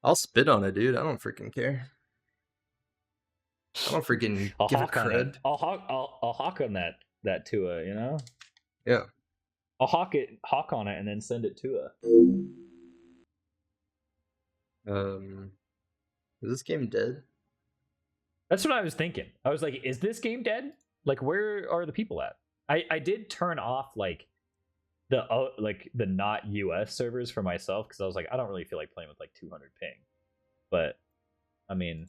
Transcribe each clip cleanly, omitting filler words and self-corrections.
I'll spit on it, dude. I don't freaking care. I don't freaking I'll give it hawk on it. cred. I'll hawk on that Tua, you know? Yeah. I'll hawk on it and then send it to Is this game dead? That's what I was thinking. I was like, is this game dead? Like, where are the people at? I did turn off like the not US servers for myself because I was like, I don't really feel like playing with like 200 ping. But I mean,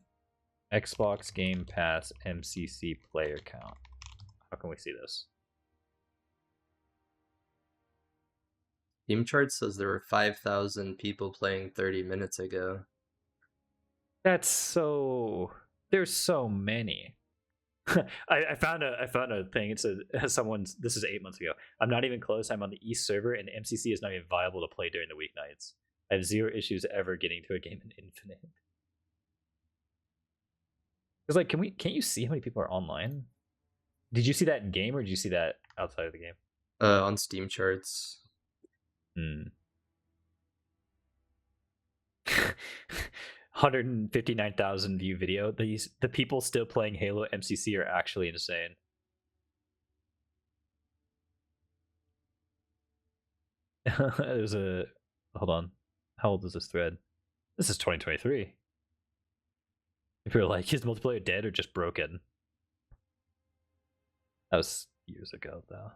Xbox Game Pass MCC player count. How can we see this? Steam chart says there were 5,000 people playing 30 minutes ago. That's so. There's so many. I found a thing. It says someone's. This is 8 months ago. I'm not even close. I'm on the East server, and MCC is not even viable to play during the weeknights. I have zero issues ever getting to a game in Infinite. Because like, can't you see how many people are online? Did you see that in game, or did you see that outside of the game? On Steam charts. 159,000 view video. The people still playing Halo MCC are actually insane. There's a hold on. How old is this thread? This is 2023. If you're like, is multiplayer dead or just broken? That was years ago, though.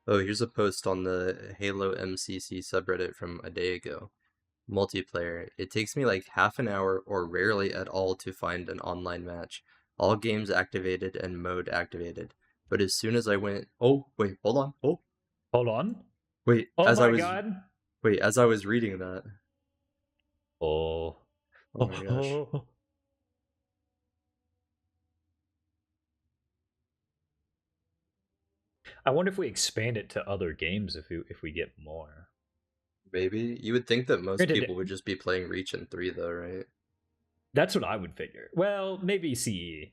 Oh, here's a post on the Halo MCC subreddit from a day ago. Multiplayer. It takes me like half an hour or rarely at all to find an online match. All games activated and mode activated. But as soon as I went, oh wait, hold on. Oh, hold on. Wait, oh as my God. Wait, as I was reading that. Oh my gosh. I wonder if we expand it to other games if we get more. Maybe. You would think that most people would just be playing Reach and 3 though, right? That's what I would figure. Well, maybe CE.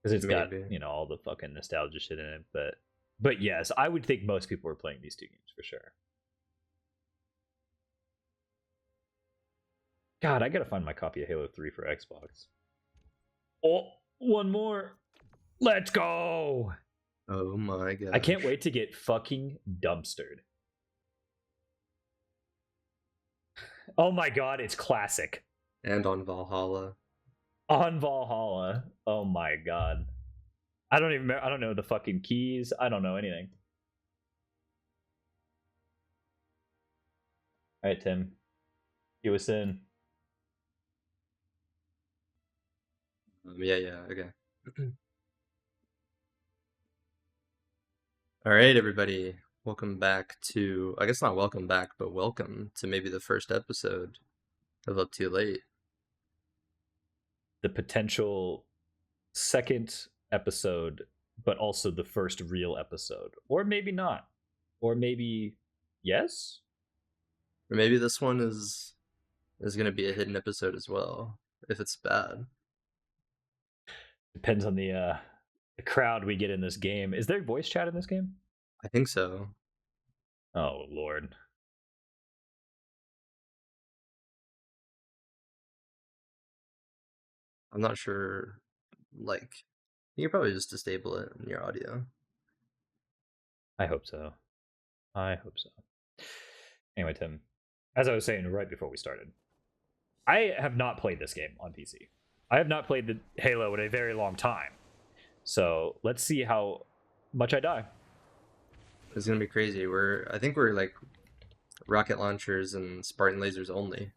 Because it's got, all the fucking nostalgia shit in it. But yes, I would think most people were playing these two games for sure. God, I gotta find my copy of Halo 3 for Xbox. Oh, one more. Let's go! Oh my god. I can't wait to get fucking dumpstered. Oh my god, it's classic. And on Valhalla. On Valhalla. Oh my god. I don't know the fucking keys. I don't know anything. Alright, Tim. You us in. Yeah, okay. Alright, everybody. Welcome back to, I guess not welcome back, but welcome to maybe the first episode of Up Too Late. The potential second episode, but also the first real episode. Or maybe not. Or maybe yes? Or maybe this one is going to be a hidden episode as well, if it's bad. Depends on the crowd we get in this game. Is there voice chat in this game? I think so. Oh, Lord. I'm not sure, like, you can probably just disable it in your audio. I hope so. Anyway, Tim, as I was saying right before we started, I have not played this game on PC. I have not played the Halo in a very long time. So let's see how much I die. It's gonna be crazy. I think we're like rocket launchers and Spartan lasers only.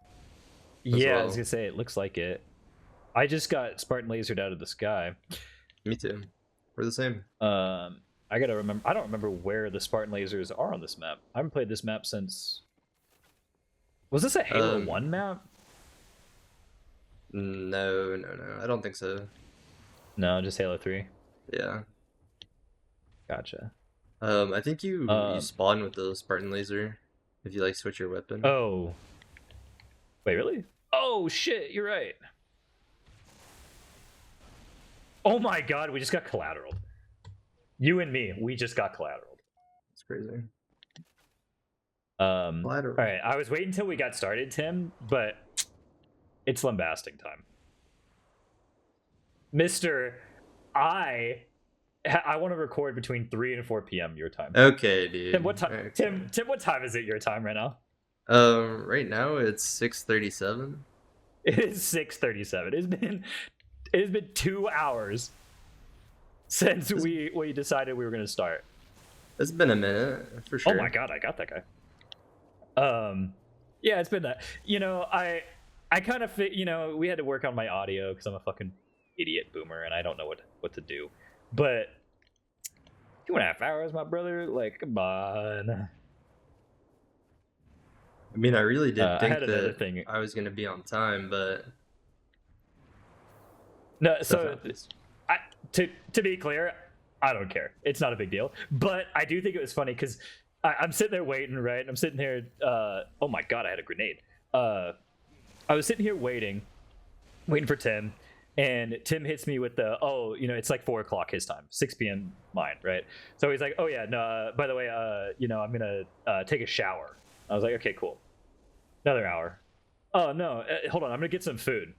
Yeah, well. I was gonna say, it looks like it. I just got Spartan lasered out of the sky. Me too. We're the same. I gotta remember. I don't remember where the Spartan lasers are on this map. I haven't played this map since. Was this a Halo 1 map? No. I don't think so. No, just Halo 3. Yeah. Gotcha. I think you spawn with the Spartan laser if you like switch your weapon. Oh. Wait, really? Oh shit, you're right. Oh my god, we just got collateral. You and me, we just got collateral. It's crazy. All Collateral. right, I was waiting until we got started, Tim, but it's lambasting time. Mister, I want to record between 3 and 4 p.m. your time. Okay, dude. Tim, what time? Okay. Tim, what time is it your time right now? Right now it's 6:37. It is 6:37. It has been 2 hours since we decided we were going to start. It's been a minute for sure. Oh my god, I got that guy. Yeah, it's been that. I kind of we had to work on my audio because I'm a fucking idiot boomer and I don't know what to do. But 2.5 hours, my brother, like, come on. I mean, I really did I think had another that thing. I was gonna be on time, but No, stuff so happens. to be clear, I don't care. It's not a big deal. But I do think it was funny because I'm sitting there waiting, right? I'm sitting here. Oh my god, I had a grenade. I was sitting here waiting for Tim, and Tim hits me with the it's like 4 o'clock his time, 6 p.m. mine, right? So he's like, oh yeah, no. By the way, I'm gonna take a shower. I was like, okay, cool. Another hour. Oh no, hold on, I'm gonna get some food.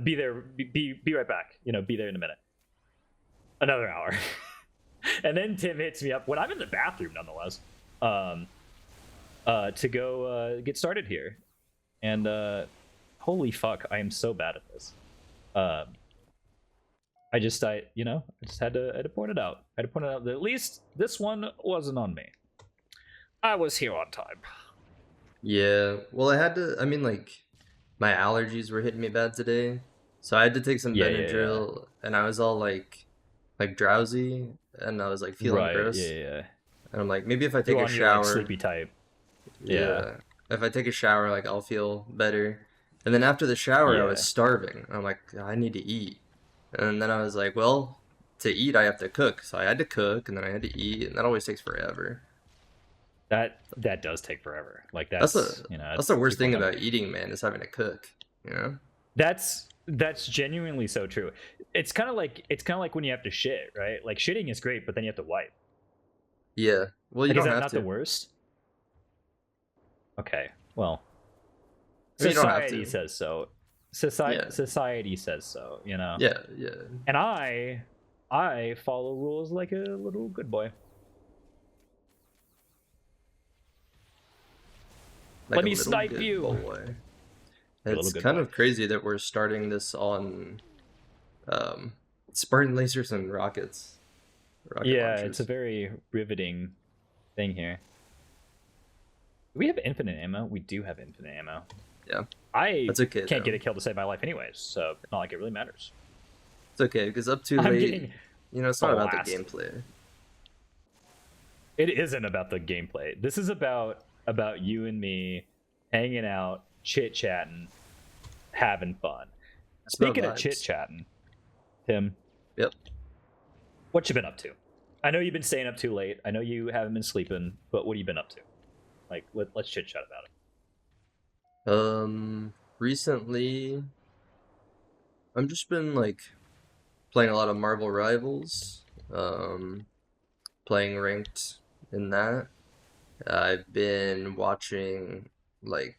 Be there. Be right back. Be there in a minute. Another hour. And then Tim hits me up when I'm in the bathroom, nonetheless, to go get started here. And holy fuck, I am so bad at this. I just had to point it out. I had to point it out that at least this one wasn't on me. I was here on time. Yeah, well, I had to. I mean, like, my allergies were hitting me bad today, so I had to take some Yeah. Benadryl, and I was all like drowsy, and I was like feeling Right. gross. Yeah. And I'm like, maybe if I take You're a on your, like, shower, sleepy type. yeah, if I take a shower, like I'll feel better. And then after the shower, I was Yeah. starving. I'm like, I need to eat. And then I was like, well, to eat, I have to cook. So I had to cook, and then I had to eat, and that always takes forever. That does take forever. Like That's that's the worst thing 3.9. about eating, man, is having to cook. You know? That's genuinely so true. It's kind of like when you have to shit, right? Like, shitting is great, but then you have to wipe. Yeah. Well, you Like, is don't that have not to. the worst? Okay, well, I mean, you don't have society to. says so. Yeah. Society says so. Yeah. Yeah. And I follow rules like a little good boy. Like Let a me little snipe good you. boy. A little It's good kind boy. of crazy that we're starting this on Spartan lasers and rockets. Rocket Yeah, launchers. it's a very riveting thing here. Do we have infinite ammo? We do have infinite ammo. Yeah. I That's okay, can't though. get a kill to save my life anyways, so it's not like it really matters. It's okay, because up too I'm late, getting it's not about the blasted. gameplay. It isn't about the gameplay. This is about you and me hanging out, chit-chatting, having fun. It's about Speaking of vibes. chit-chatting, Tim, Yep. what you been up to? I know you've been staying up too late. I know you haven't been sleeping, but what have you been up to? Like, let's chit-chat about it. Recently, I've just been, like, playing a lot of Marvel Rivals, playing ranked in that. I've been watching, like,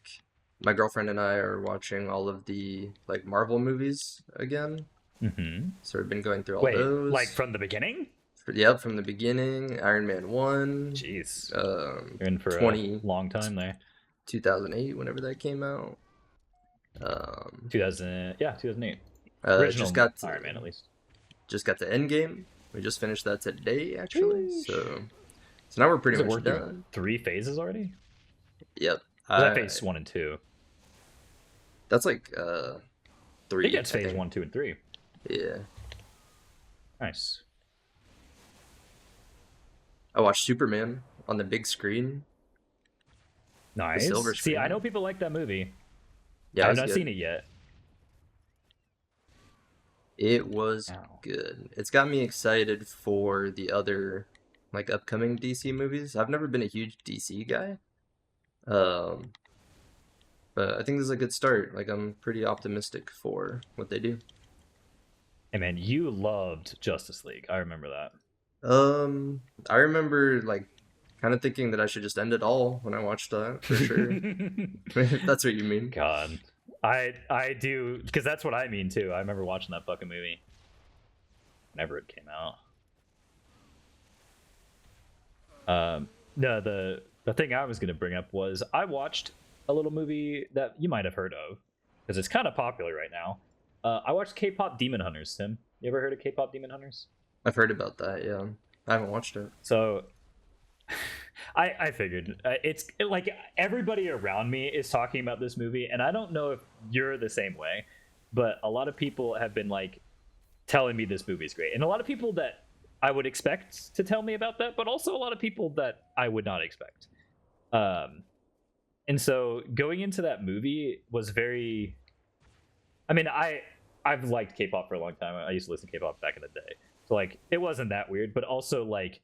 my girlfriend and I are watching all of the, like, Marvel movies again. Mm-hmm. So we've been going through all Wait, those. like from the beginning? Yep, from the beginning. Iron Man 1. Jeez. You're in for 20, a long time there. 2008, whenever that came out. 2008. Original Just got to, Iron Man, at least. just got to Endgame. We just finished that today, actually. Sheesh. So now we're pretty Is it much working done. 3 phases already? Yep. Is that phase 1 and 2? That's like 3. I think that's phase 1, 2, and 3. Yeah. Nice. I watched Superman on the big screen. Nice. silver See, I screen. know people like that movie. Yeah, I it have was not good. seen it yet. It was Ow. good. It's got me excited for the other, like, upcoming DC movies. I've never been a huge DC guy. But I think this is a good start. Like, I'm pretty optimistic for what they do. Hey man, you loved Justice League. I remember that. I remember like kind of thinking that I should just end it all when I watched that for sure. If that's what you mean. God, I do, because that's what I mean too. I remember watching that fucking movie whenever it came out. No, the thing I was gonna bring up was I watched a little movie that you might have heard of because it's kind of popular right now. I watched K-pop Demon Hunters. Tim, you ever heard of K-pop Demon Hunters? I've heard about that. Yeah, I haven't watched it. So I figured like everybody around me is talking about this movie, and I don't know if you're the same way, but a lot of people have been like telling me this movie is great, and a lot of people that I would expect to tell me about that, but also a lot of people that I would not expect. Um, and so going into that movie was very. I mean, I've liked K-pop for a long time. I used to listen to K-pop back in the day, so like it wasn't that weird. But also like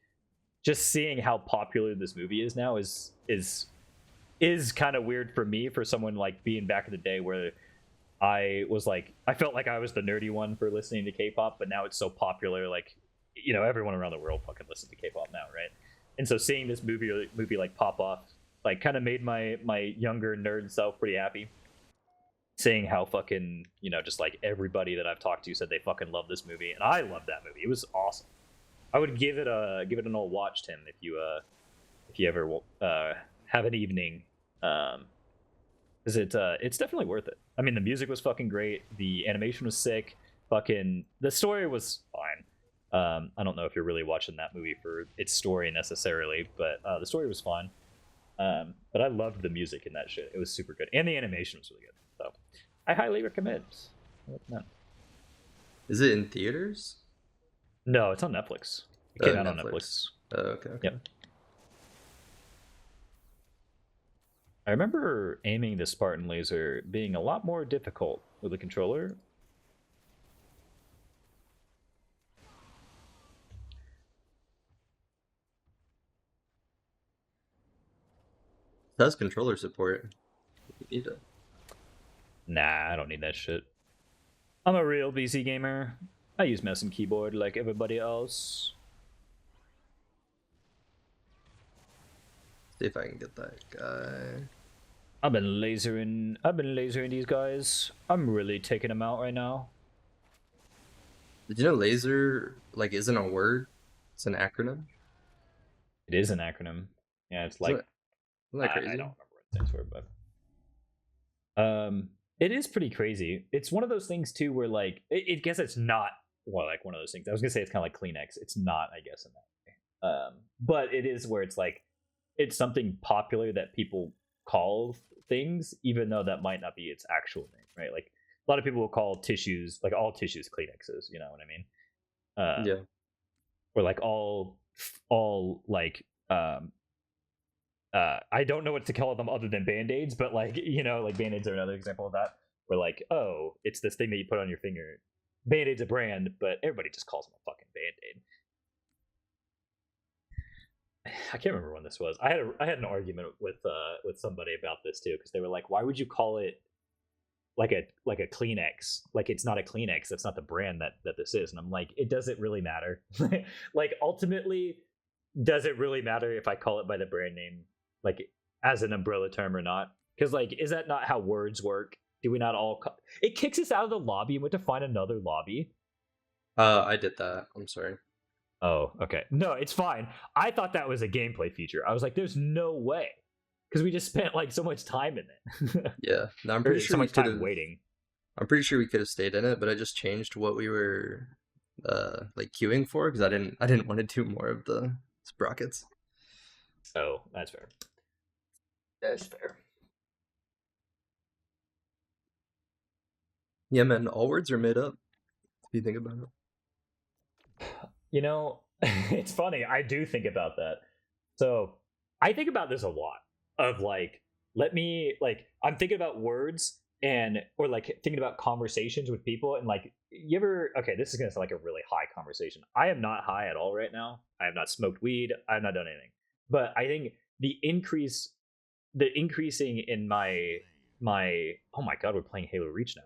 just seeing how popular this movie is now is kind of weird for me, for someone like being back in the day where I felt like I was the nerdy one for listening to K-pop, but now it's so popular, like everyone around the world fucking listens to K-pop now, right? And so seeing this movie like pop off, like kind of made my younger nerd self pretty happy. Seeing how fucking just like everybody that I've talked to said they fucking love this movie, and I love that movie. It was awesome. I would give it an old watch, Tim, if you ever have an evening, because it's definitely worth it. I mean, the music was fucking great, the animation was sick, fucking the story was fine. I don't know if you're really watching that movie for its story necessarily, but the story was fine. But I loved the music in that shit. It was super good, and the animation was really good. So I highly recommend. Is it in theaters? No, it's on Netflix. It Oh, came out on Netflix. Netflix. Oh, okay, okay. Yep. I remember aiming the Spartan laser being a lot more difficult with a controller. It has controller support. You need it. Nah, I don't need that shit. I'm a real PC gamer. I use mouse and keyboard like everybody else. See if I can get that guy. I've been lasering these guys. I'm really taking them out right now. Did you know laser like isn't a word? It's an acronym. It is an acronym. Yeah, it's like Isn't that I crazy? don't remember what it stands for, but it is pretty crazy. It's one of those things too where like it guess it's not like one of those things. I was gonna say it's kind of like Kleenex. It's not, I guess, in that way. But it is where it's like it's something popular that people call things, even though that might not be its actual name, right? Like a lot of people will call tissues, like all tissues, Kleenexes. You know what I mean? Yeah. Or like all like I don't know what to call them other than band-aids, but like like band-aids are another example of that. Where like, oh, it's this thing that you put on your finger. Band-aid's a brand, but everybody just calls them a fucking band-aid. I can't remember when this was. I had an argument with somebody about this too, because they were like, why would you call it like a Kleenex? Like it's not a Kleenex. That's not the brand that this is. And I'm like, it doesn't really matter. Like ultimately, does it really matter if I call it by the brand name, like as an umbrella term or not? Because like, is that not how words work? Do we not all? It kicks us out of the lobby and we have to find another lobby. I did that. I'm sorry. Oh, okay. No, it's fine. I thought that was a gameplay feature. I was like, there's no way. Because we just spent like so much time in it. Yeah. No, I'm Or pretty so sure we much could time have. waiting. I'm pretty sure we could have stayed in it, but I just changed what we were like queuing for because I didn't want to do more of the sprockets. Oh, that's fair. That's fair. Yeah, man. All words are made up. If you think about it. It's funny. I do think about that. So I think about this a lot of like, I'm thinking about words or like thinking about conversations with people. And like, okay, this is going to sound like a really high conversation. I am not high at all right now. I have not smoked weed. I have not done anything. But I think the increasing in oh my God, we're playing Halo Reach now.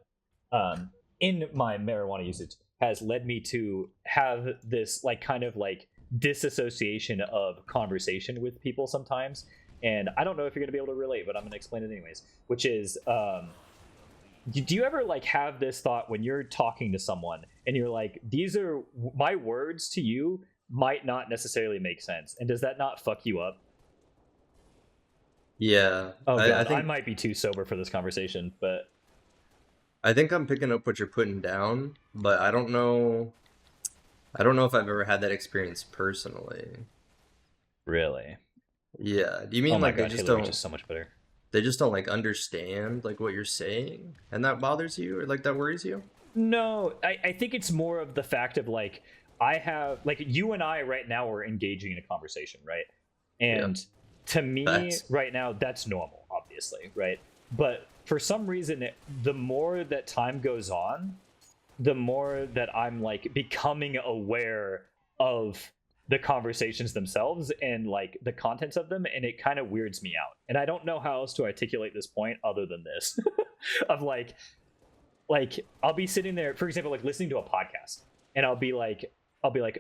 In my marijuana usage has led me to have this like kind of like disassociation of conversation with people sometimes. And I don't know if you're going to be able to relate, but I'm going to explain it anyways, which is do you ever like have this thought when you're talking to someone and you're like, these are my words to you might not necessarily make sense, and does that not fuck you up? Yeah, Oh I god, I think might be too sober for this conversation, but I'm picking up what you're putting down, but I don't know. I don't know if I've ever had that experience personally. really, Yeah. Do you oh mean my like god, Halo Reach is so much better. they just don't like understand like what you're saying and that bothers you or like that worries you? No, I think it's more of the fact of like, I have like, you and I right now are engaging in a conversation, right? Yeah. And to me Facts. right now, that's normal, obviously, right? But for some reason, the more that time goes on, the more that I'm like becoming aware of the conversations themselves and like the contents of them, and it kind of weirds me out. And I don't know how else to articulate this point other than this of like I'll be sitting there, for example, like listening to a podcast, and I'll be like,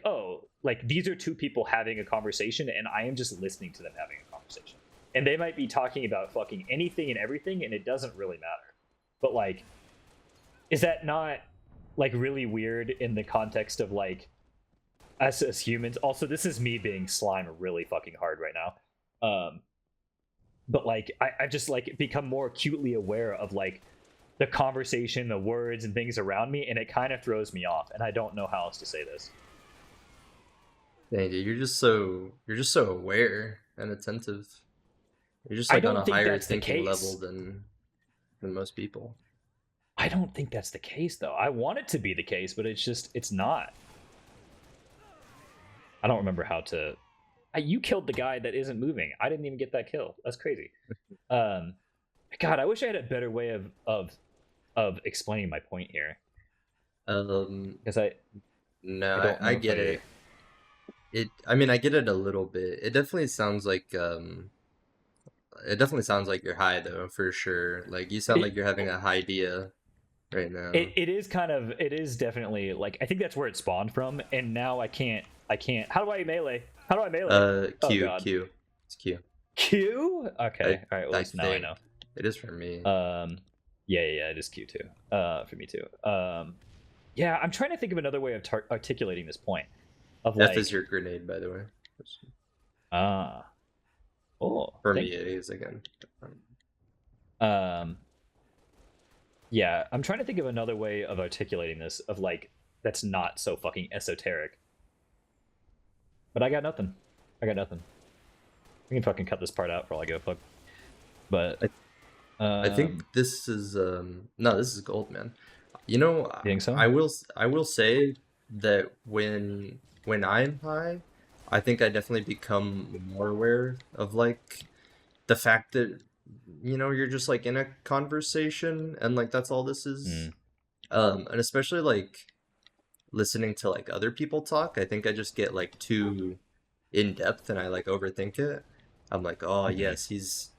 oh, like these are two people having a conversation, and I am just listening to them having a conversation. And they might be talking about fucking anything and everything, and it doesn't really matter. But like, is that not like really weird in the context of like us as humans? Also, this is me being slime really fucking hard right now. But like I've just like become more acutely aware of like the conversation, the words and things around me, and it kind of throws me off, and I don't know how else to say this. Dang, dude, you're just so aware and attentive. You're just I like on don't a think higher that's the thinking level case. than most people. I don't think that's the case though. I want it to be the case, but it's not. I don't remember how to. You killed the guy that isn't moving. I didn't even get that kill. That's crazy. Um, God, I wish I had a better way of explaining my point here, because No, I don't I know if get I. it. I mean, I get it a little bit. It definitely sounds like you're high though, for sure. Like you sound like It, you're having a high idea right now. it is kind of, it is definitely like, I think that's where it spawned from, and now I can't. How do I melee? How do I melee? Oh god. Q. It's Q. Q. Okay. All right. Well, at I least now I think know. it is for me. Yeah, it is Q too. For me too. Yeah, I'm trying to think of another way of articulating this point of F is like, your grenade, by the way. ah, oh, For me, thank it you. is again. Um, yeah, I'm trying to think of another way of articulating this of like, that's not so fucking esoteric. But I got nothing. I got nothing. We can fucking cut this part out for all I give a fuck. But I think um, this is no, this is gold, man. You know, you think so? I will say that when I'm high, I think I definitely become more aware of like the fact that you're just like in a conversation and like that's all this is. Mm, And especially like listening to like other people talk, I think I just get like too in depth and I like overthink it. I'm like, oh mm-hmm, yes, he's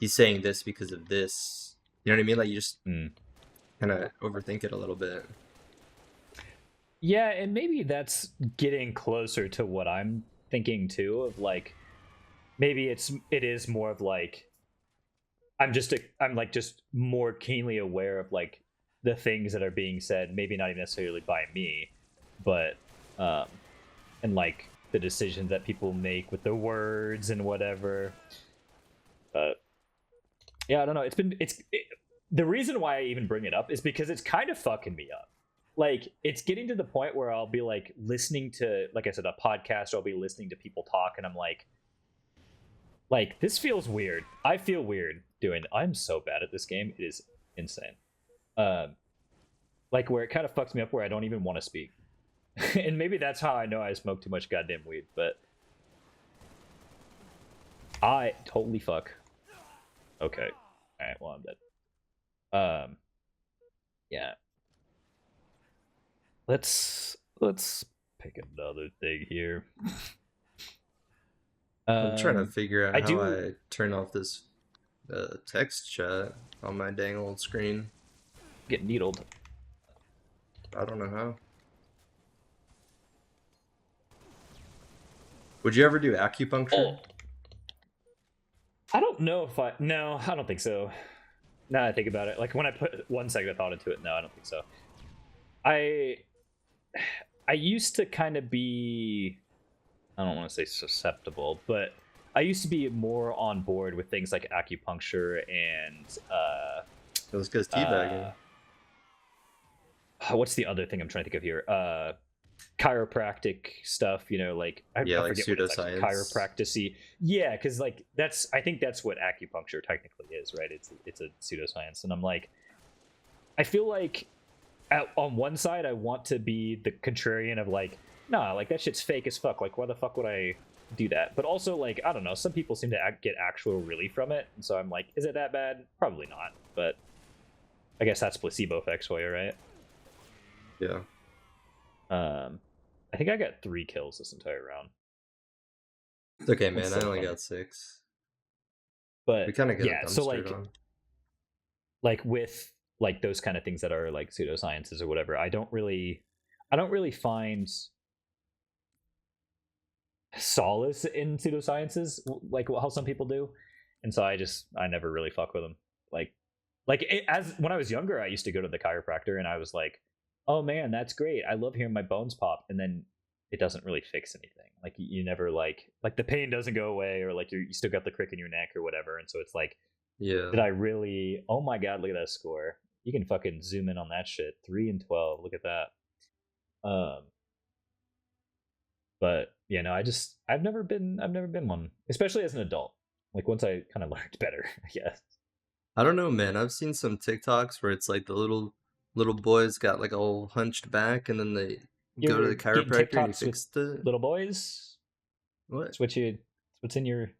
saying this because of this. You know what I mean? Like you just mm. kind of overthink it a little bit. Yeah, and maybe that's getting closer to what I'm thinking too. Of like, maybe it is more of like, I'm like just more keenly aware of like the things that are being said, maybe not even necessarily by me, but um and like the decisions that people make with their words and whatever. But yeah, I don't know. The reason why I even bring it up is because it's kind of fucking me up. Like it's getting to the point where I'll be like listening to, like I said, a podcast, or I'll be listening to people talk, and I'm like this feels weird. I feel weird doing. I'm so bad at this game. It is insane. Um, like where it kind of fucks me up, where I don't even want to speak. And maybe that's how I know I smoke too much goddamn weed. But I totally fuck. Okay. All right. Well, I'm dead. Yeah. Let's pick another thing here. I'm trying to figure out I how do I turn off this text chat on my dang old screen. get needled. I don't know how. Would you ever do acupuncture? Oh, I don't know if I. No, I don't think so. Now that I think about it, like when I put 1 second of thought into it, no, I don't think so. I I used to kind of be, I don't want to say susceptible, but I used to be more on board with things like acupuncture and It was because teabagging. what's the other thing I'm trying to think of here? Chiropractic stuff, like Yeah, I like forget what it's actually pseudoscience. chiropractic-y. Yeah, because like I think that's what acupuncture technically is, right? It's a pseudoscience, and I'm like, I feel like on one side I want to be the contrarian of like, nah, like that shit's fake as fuck. Like, why the fuck would I do that? But also, like, I don't know, some people seem to get actual relief from it, and so I'm like, is it that bad? Probably not, but I guess that's placebo effects for you, right? Yeah. I think I got 3 kills this entire round. It's okay, That's man. I so only funny. got 6. We But kind of get a yeah, so dumpstered on. like with like those kind of things that are like pseudosciences or whatever, I don't really find solace in pseudosciences like how some people do, and so I never really fuck with them. As when I was younger, I used to go to the chiropractor, and I was like, oh man, that's great, I love hearing my bones pop, and then it doesn't really fix anything. Like you never like the pain doesn't go away, or like you still got the crick in your neck or whatever, and so it's like, did Yeah. I really, oh my god, look at that score. You can fucking zoom in on that shit. 3-12, look at that. But I've never been one, especially as an adult. Like once I kind of learned better, I guess. I don't know, man. I've seen some TikToks where it's like the little boys got like all hunched back, and then they go to the You're getting chiropractor and he TikToks with fixed it. little boys. What? It's what's in your.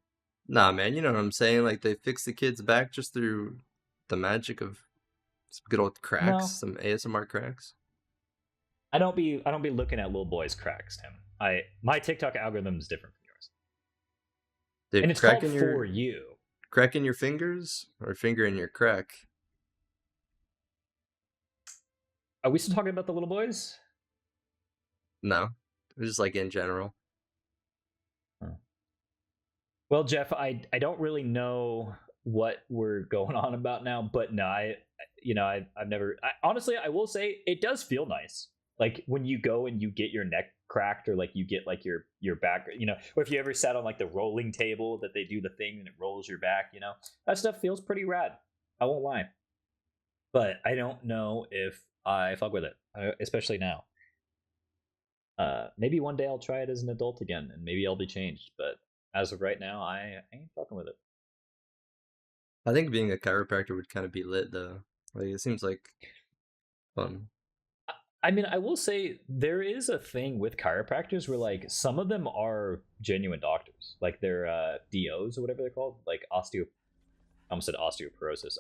Nah, man. You know what I'm saying? Like they fix the kid's back just through the magic of some good old cracks, No, some ASMR cracks. I don't be looking at little boys cracks, Tim. My TikTok algorithm is different from yours, and Dude, it's called For You. cracking your fingers or finger in your crack. Are we still talking about the little boys? No, just like in general. Huh. Well, Jeff, I don't really know what we're going on about now, but no, I've never. Honestly, I will say it does feel nice. Like when you go and you get your neck cracked, or like you get like your back, or if you ever sat on like the rolling table that they do the thing and it rolls your back, that stuff feels pretty rad. I won't lie, but I don't know if I fuck with it, especially now. Maybe one day I'll try it as an adult again, and maybe I'll be changed. But as of right now, I ain't fucking with it. I think being a chiropractor would kind of be lit though. Like it seems like fun. I mean, I will say there is a thing with chiropractors where like some of them are genuine doctors, like they're DOs or whatever they're called, like I almost said osteoporosis,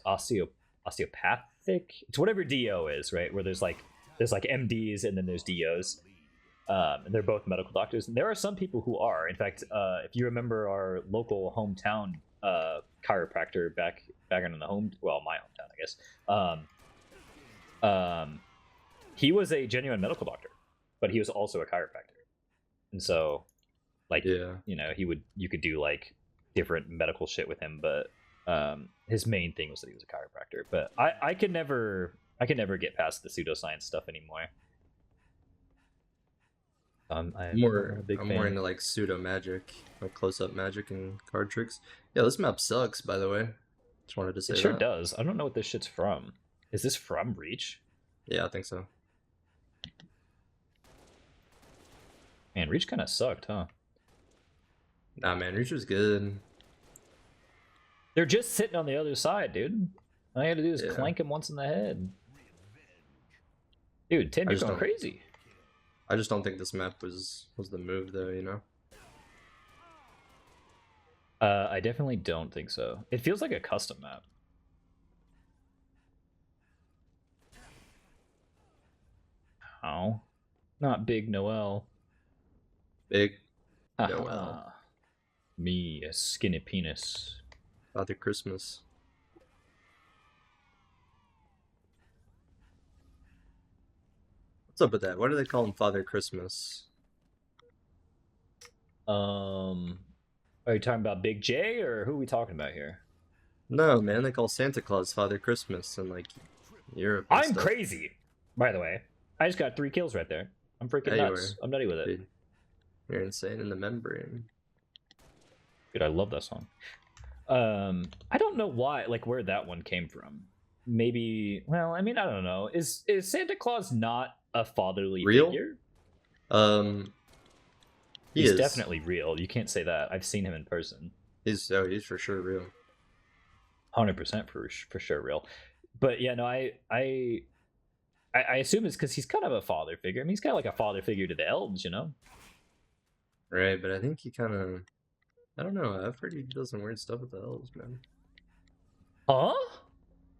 osteopathic. It's whatever DO is, right? Where there's like MDs and then there's DOs. And they're both medical doctors. And there are some people who are. In fact, if you remember our local hometown chiropractor back in the my hometown, I guess. He was a genuine medical doctor, but he was also a chiropractor, and so like Yeah. you could do like different medical shit with him, but his main thing was that he was a chiropractor. But I could never get past the pseudoscience stuff anymore. I'm not a big I'm more fan. into like pseudo magic, like close up magic and card tricks. Yeah, this map sucks, by the way. Just wanted to It say sure that. does. I don't know what this shit's from. Is this from Reach? Yeah, I think so. Man, Reach kind of sucked, huh? Nah, man, Reach was good. They're just sitting on the other side, dude. All you had to do is Yeah, clank him once in the head. Dude, Tim, I you're just going don't. crazy. I just don't think this map was the move though. You know. I definitely don't think so. It feels like a custom map. Oh, not Big Noel. Big Noel, Haha. Me, a skinny penis. Father Christmas. What's up with that? Why do they call him Father Christmas? Are you talking about Big J or who are we talking about here? No, man, they call Santa Claus Father Christmas in like Europe and I'm stuff. crazy, by the way. I just got 3 kills right there. I'm freaking Yeah, you nuts. are. I'm nutty with it. Dude, you're insane in the membrane. Dude, I love that song. I don't know why, like where that one came from. Maybe, well, I mean, I don't know. Is Santa Claus not a fatherly Real? figure? Um, he He's is. definitely real. You can't say that. I've seen him in person. He's for sure real. 100% for sure real. But yeah, no, I assume it's because he's kind of a father figure. I mean, he's kind of like a father figure to the elves, you know? Right, but I think he kind of, I don't know, I've heard he does some weird stuff with the elves, man. Huh?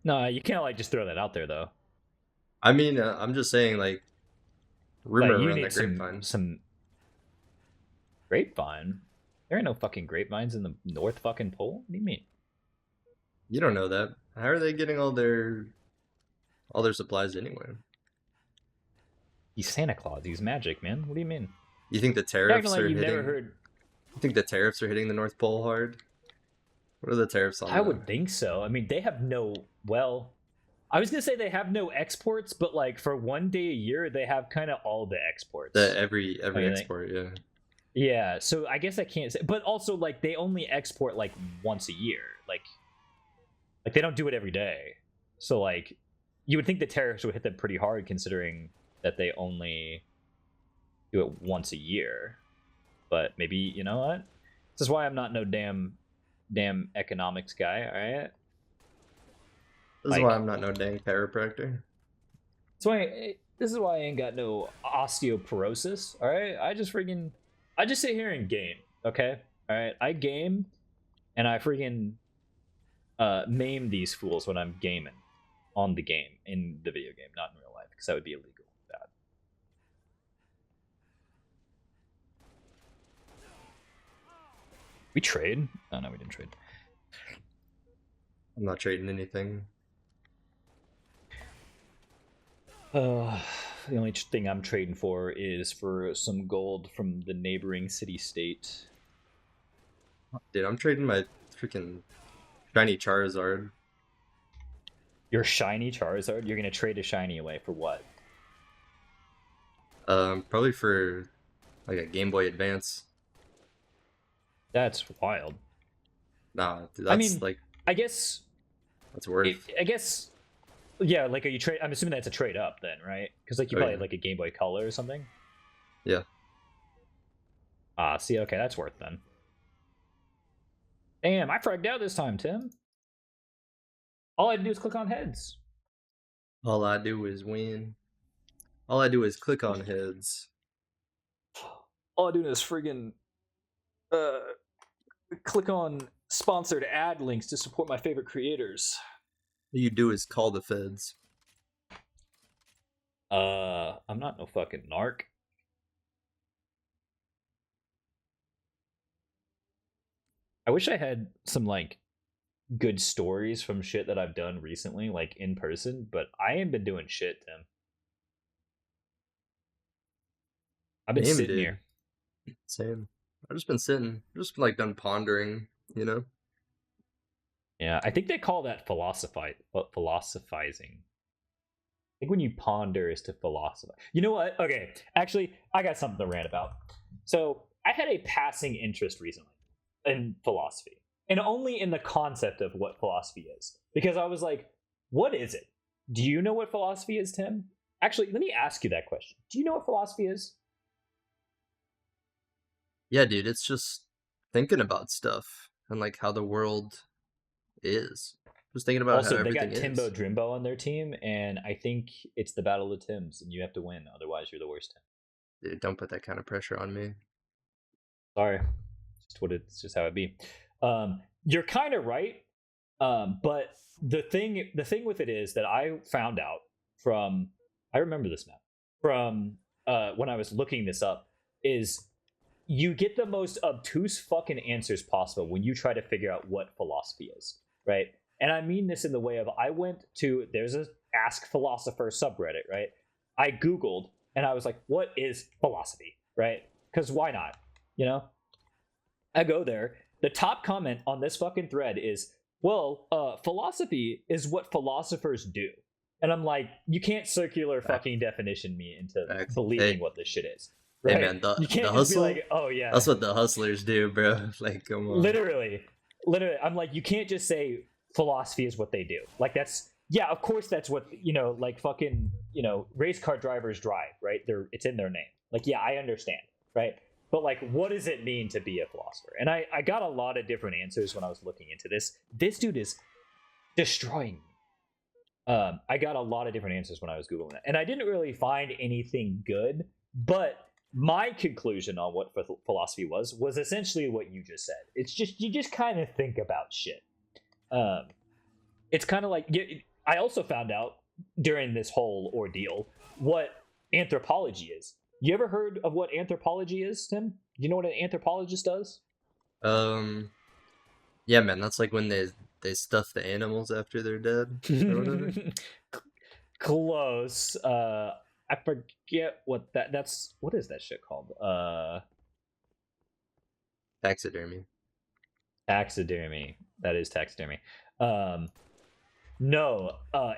No, you can't like just throw that out there though. I mean, I'm just saying, like, Like rumor you around the need grapevine. some grapevine. There ain't no fucking grapevines in the North fucking Pole. What do you mean? You don't know that. How are they getting all their supplies anyway? He's Santa Claus. He's magic, man. What do you mean? You think the You're acting tariffs like are you've never hitting? heard. You think the tariffs are hitting the North Pole hard? What are the tariffs on I would think so. I mean, they have no. Well, I was gonna say they have no exports, but like for one day a year, they have kind of all the the exports. every I think. export? Yeah. Yeah. So I guess I can't say, but also like they only export like once a year. Like they don't do it every day. So like you would think the tariffs would hit them pretty hard considering that they only do it once a year. But maybe, you know what? This is why I'm not no damn economics guy, all right? This is why Like I'm not no dang chiropractor. this is why I ain't got no osteoporosis, all right? I just sit here and game, okay? All right? I game and I freaking maim these fools when I'm gaming on the game in the video game, not in real life, because that would be illegal. Bad. We trade? Oh no, we didn't trade. I'm not trading anything. The only thing I'm trading for is for some gold from the neighboring city state. Dude, I'm trading my freaking shiny Charizard. Your shiny Charizard? You're gonna trade a shiny away for what? Probably for like a Game Boy Advance. That's wild. Nah, dude, I that's mean, like I guess, that's worth. I guess, yeah. Like, are you trade? I'm assuming that's a trade up then, right? Because like you Oh probably yeah, had like a Game Boy Color or something. yeah. See, okay, that's worth then. Damn, I fragged out this time, Tim. All I had to do is click on heads. All I do is win. All I do is click on heads. All I do is friggin' uh click on sponsored ad links to support my favorite creators. All you do is call the feds. I'm not no fucking narc. I wish I had some like good stories from shit that I've done recently, like in person, but I ain't been doing shit, Tim. I've been Same, sitting dude. here. Same. I've just been sitting, just been like done pondering, you know. Yeah, I think they call that philosophizing. I think when you ponder is to philosophize. You know what? Okay, actually, I got something to rant about. So I had a passing interest recently in philosophy, and only in the concept of what philosophy is, because I was like, "What is it? Do you know what philosophy is, Tim?" Actually, let me ask you that question. Do you know what philosophy is? Yeah, dude, it's just thinking about stuff and like how the world is. Just thinking about how Also, they everything got Timbo is. Drimbo on their team, and I think it's the Battle of the Tims, and you have to win, otherwise you're the worst Tim. Dude, don't put that kind of pressure on me. Sorry, it's just how it be. You're kind of right, but the thing with it is that I found out from I remember this map from when I was looking this up is you get the most obtuse fucking answers possible when you try to figure out what philosophy is, right? And I mean this in the way of I went to there's a Ask Philosopher subreddit, right? I googled and I was like, what is philosophy, right? Because why not, you know? I go there. The top comment on this fucking thread is, well, philosophy is what philosophers do. And I'm like, you can't circular Fact, fucking definition me into facts. believing Hey, what this shit is. hey, Right? man, You the can't just be hustle. like, oh yeah, That's what the hustlers do, bro. Like, come on. literally, literally. I'm like, you can't just say philosophy is what they do. Like that's yeah, of course that's what like fucking race car drivers drive, right? It's in their name. Like yeah, I understand, right? But like, what does it mean to be a philosopher? And I got a lot of different answers when I was looking into this. This dude is destroying me. I got a lot of different answers when I was Googling it. And I didn't really find anything good, but my conclusion on what philosophy was essentially what you just said. It's just, you just kind of think about shit. It's kind of like, I also found out during this whole ordeal what anthropology is. You ever heard of what anthropology is, Tim? Do you know what an anthropologist does? Um, yeah, man, that's like when they stuff the animals after they're dead or whatever. Close. I forget what that's what is that shit called? Taxidermy. Taxidermy. That is taxidermy. No,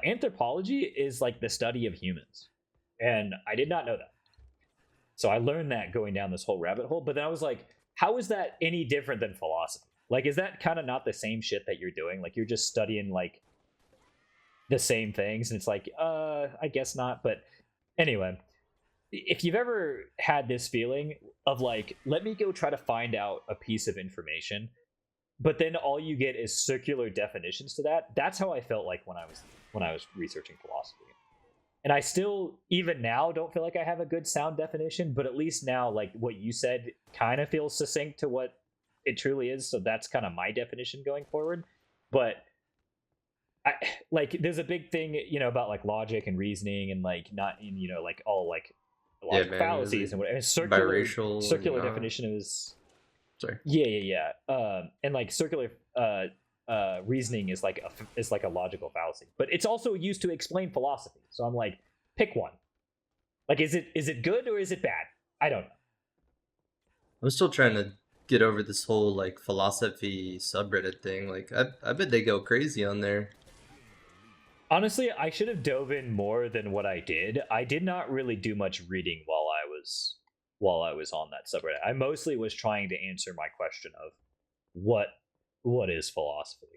anthropology is like the study of humans. And I did not know that. So I learned that going down this whole rabbit hole, but then I was like, how is that any different than philosophy? Like, is that kind of not the same shit that you're doing? Like, you're just studying like the same things, and it's like, I guess not. But anyway, if you've ever had this feeling of like, let me go try to find out a piece of information, but then all you get is circular definitions to that. That's how I felt like when I was researching philosophy. And I still, even now, don't feel like I have a good sound definition, but at least now, like what you said, kind of feels succinct to what it truly is. So that's kind of my definition going forward. But I like, there's a big thing, about like logic and reasoning and like not in, like all like Yeah, logical man, is fallacies it and whatever. biracial? You Circular know, definition is sorry. yeah. And like circular reasoning is like a logical fallacy, but it's also used to explain philosophy. So I'm like, pick one. Like, is it good or is it bad? I don't know. I'm still trying to get over this whole like philosophy subreddit thing. Like, I bet they go crazy on there. Honestly, I should have dove in more than what I did. I did not really do much reading while I was on that subreddit. I mostly was trying to answer my question of what is philosophy.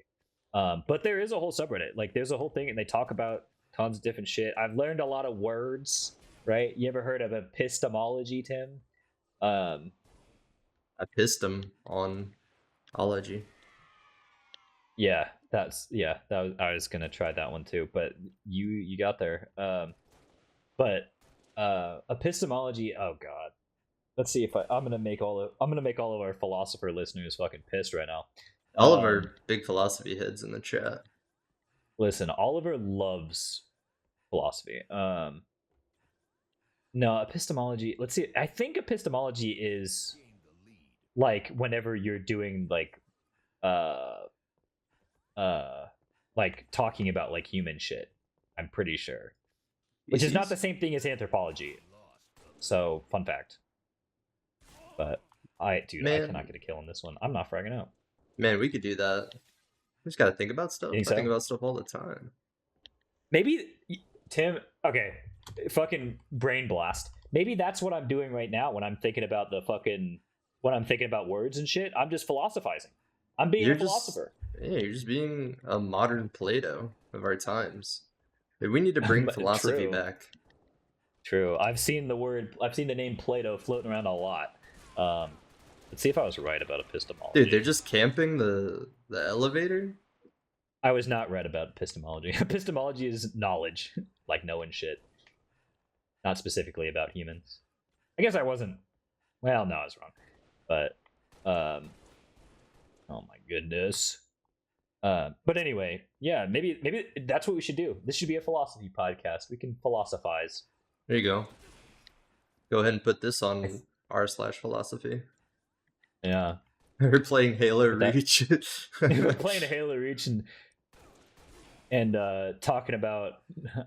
But there is a whole subreddit. Like, there's a whole thing, and they talk about tons of different shit. I've learned a lot of words. Right? You ever heard of epistemology, Tim? Um, I pissed them on ology. I was gonna try that one too, but you got there. But epistemology. Oh god. Let's see if I'm gonna make all of our philosopher listeners fucking pissed right now. All of our big philosophy heads in the chat. Listen, Oliver loves philosophy. No, epistemology. Let's see. I think epistemology is like whenever you're doing uh like talking about like human shit. I'm pretty sure. Which is not the same thing as anthropology. So, fun fact. But I cannot get a kill on this one. I'm not fragging out. Man, we could do that. We just gotta think about stuff. Think I think so? about stuff all the time. Maybe Tim. Okay, fucking brain blast. Maybe that's what I'm doing right now when I'm thinking about words and shit. I'm just philosophizing. I'm being a philosopher. Yeah, you're just being a modern Plato of our times. We need to bring philosophy back. True. I've seen the name Plato floating around a lot. Let's see if I was right about epistemology. Dude, they're just camping the elevator? I was not right about epistemology. Epistemology is knowledge, like knowing shit. Not specifically about humans. I guess I wasn't. Well, no, I was wrong. But, oh my goodness. But anyway, yeah, maybe that's what we should do. This should be a philosophy podcast. We can philosophize. There you go. Go ahead and put this on r/philosophy. Yeah. We're playing Halo Reach. We're playing Halo Reach and talking about,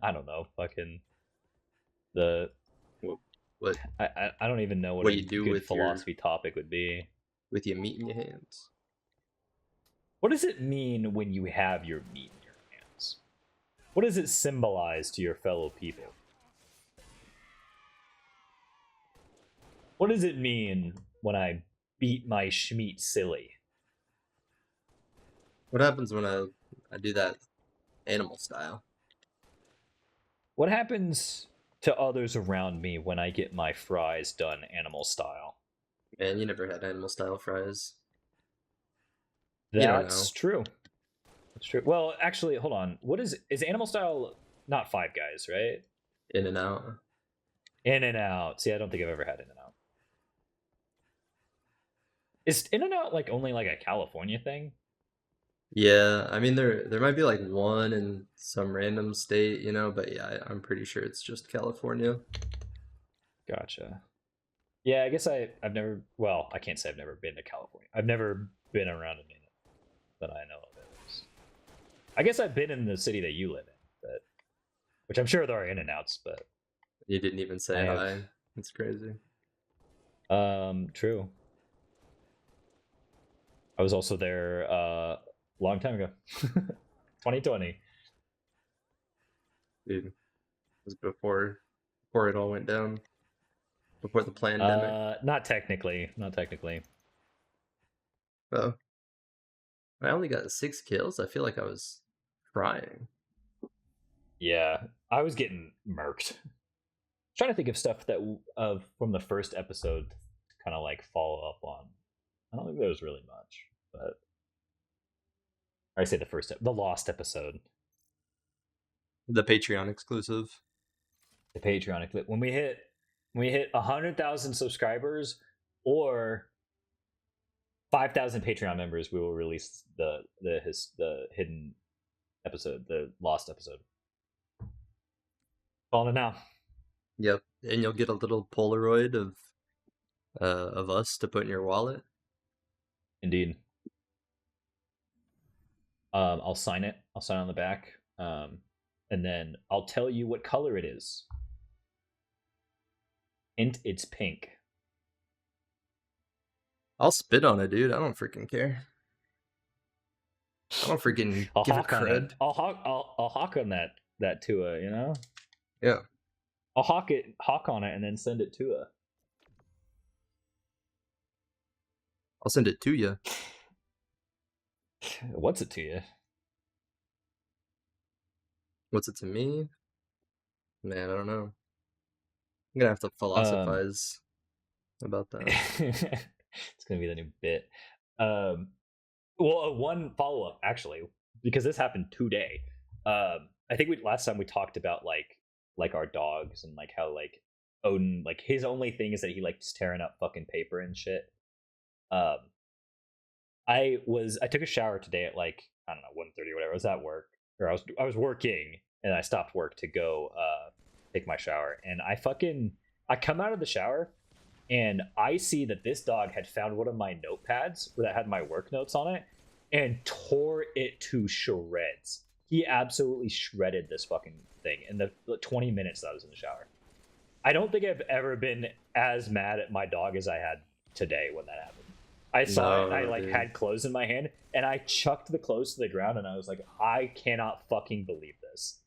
I don't know, fucking the what I don't even know what you do good with philosophy topic would be. with your meat in your hands. What does it mean when you have your meat in your hands? What does it symbolize to your fellow people? What does it mean when I beat my schmeat silly? What happens when I do that animal style? What happens to others around me when I get my fries done animal style? Man, you never had animal style fries. You don't That's know. true. That's true. Well, actually, hold on. What is animal style? Not Five Guys, right? In and out. In and Out. See, I don't think I've ever had In and Out. Is In and Out like only like a California thing? Yeah, I mean there might be like one in some random state, but yeah, I'm pretty sure it's just California. Gotcha. Yeah, I guess I've never. Well, I can't say I've never been to California. I've never been around an In and Out that I know of. At least. I guess I've been in the city that you live in, but which I'm sure there are In and Outs, but You didn't even I say have. hi. It's crazy. True. I was also there a long time ago, 2020. Dude, it was before it all went down, before the pandemic. Not technically, not technically. Oh, I only got 6 kills. I feel like I was crying. Yeah, I was getting murked. Trying to think of stuff that of from the first episode to kind of like follow up on. I don't think there was really much, but I say the lost episode, The Patreon exclusive. the Patreon clip. When we hit 100,000 subscribers or 5,000 Patreon members, we will release the hidden episode, the lost episode. Calling it now. Yep, and you'll get a little Polaroid of us to put in your wallet. Indeed. I'll sign it. I'll sign on the back. And then I'll tell you what color it is. And it's pink. I'll spit on it, dude. I don't freaking care. I don't freaking I'll give it hawk on it. cred. I'll hawk on that Tua, you know? Yeah, I'll hawk on it and then send it to her. I'll send it to you. What's it to you? What's it to me? Man, I don't know. I'm gonna have to Um philosophize about that. it's gonna be the new bit. Well, one follow up actually, because this happened today. I think last time we talked about like our dogs and like how like Odin, like his only thing is that he likes tearing up fucking paper and shit. Um, I took a shower today at like I don't know 1:30 or whatever. I was at work or I was working and I stopped work to go take my shower and I come out of the shower and I see that this dog had found one of my notepads that had my work notes on it and tore it to shreds. He absolutely shredded this fucking thing in the 20 minutes that I was in the shower. I don't think I've ever been as mad at my dog as I had today when that happened. I saw it and I No, like dude. had clothes in my hand and I chucked the clothes to the ground and I was like, I cannot fucking believe this.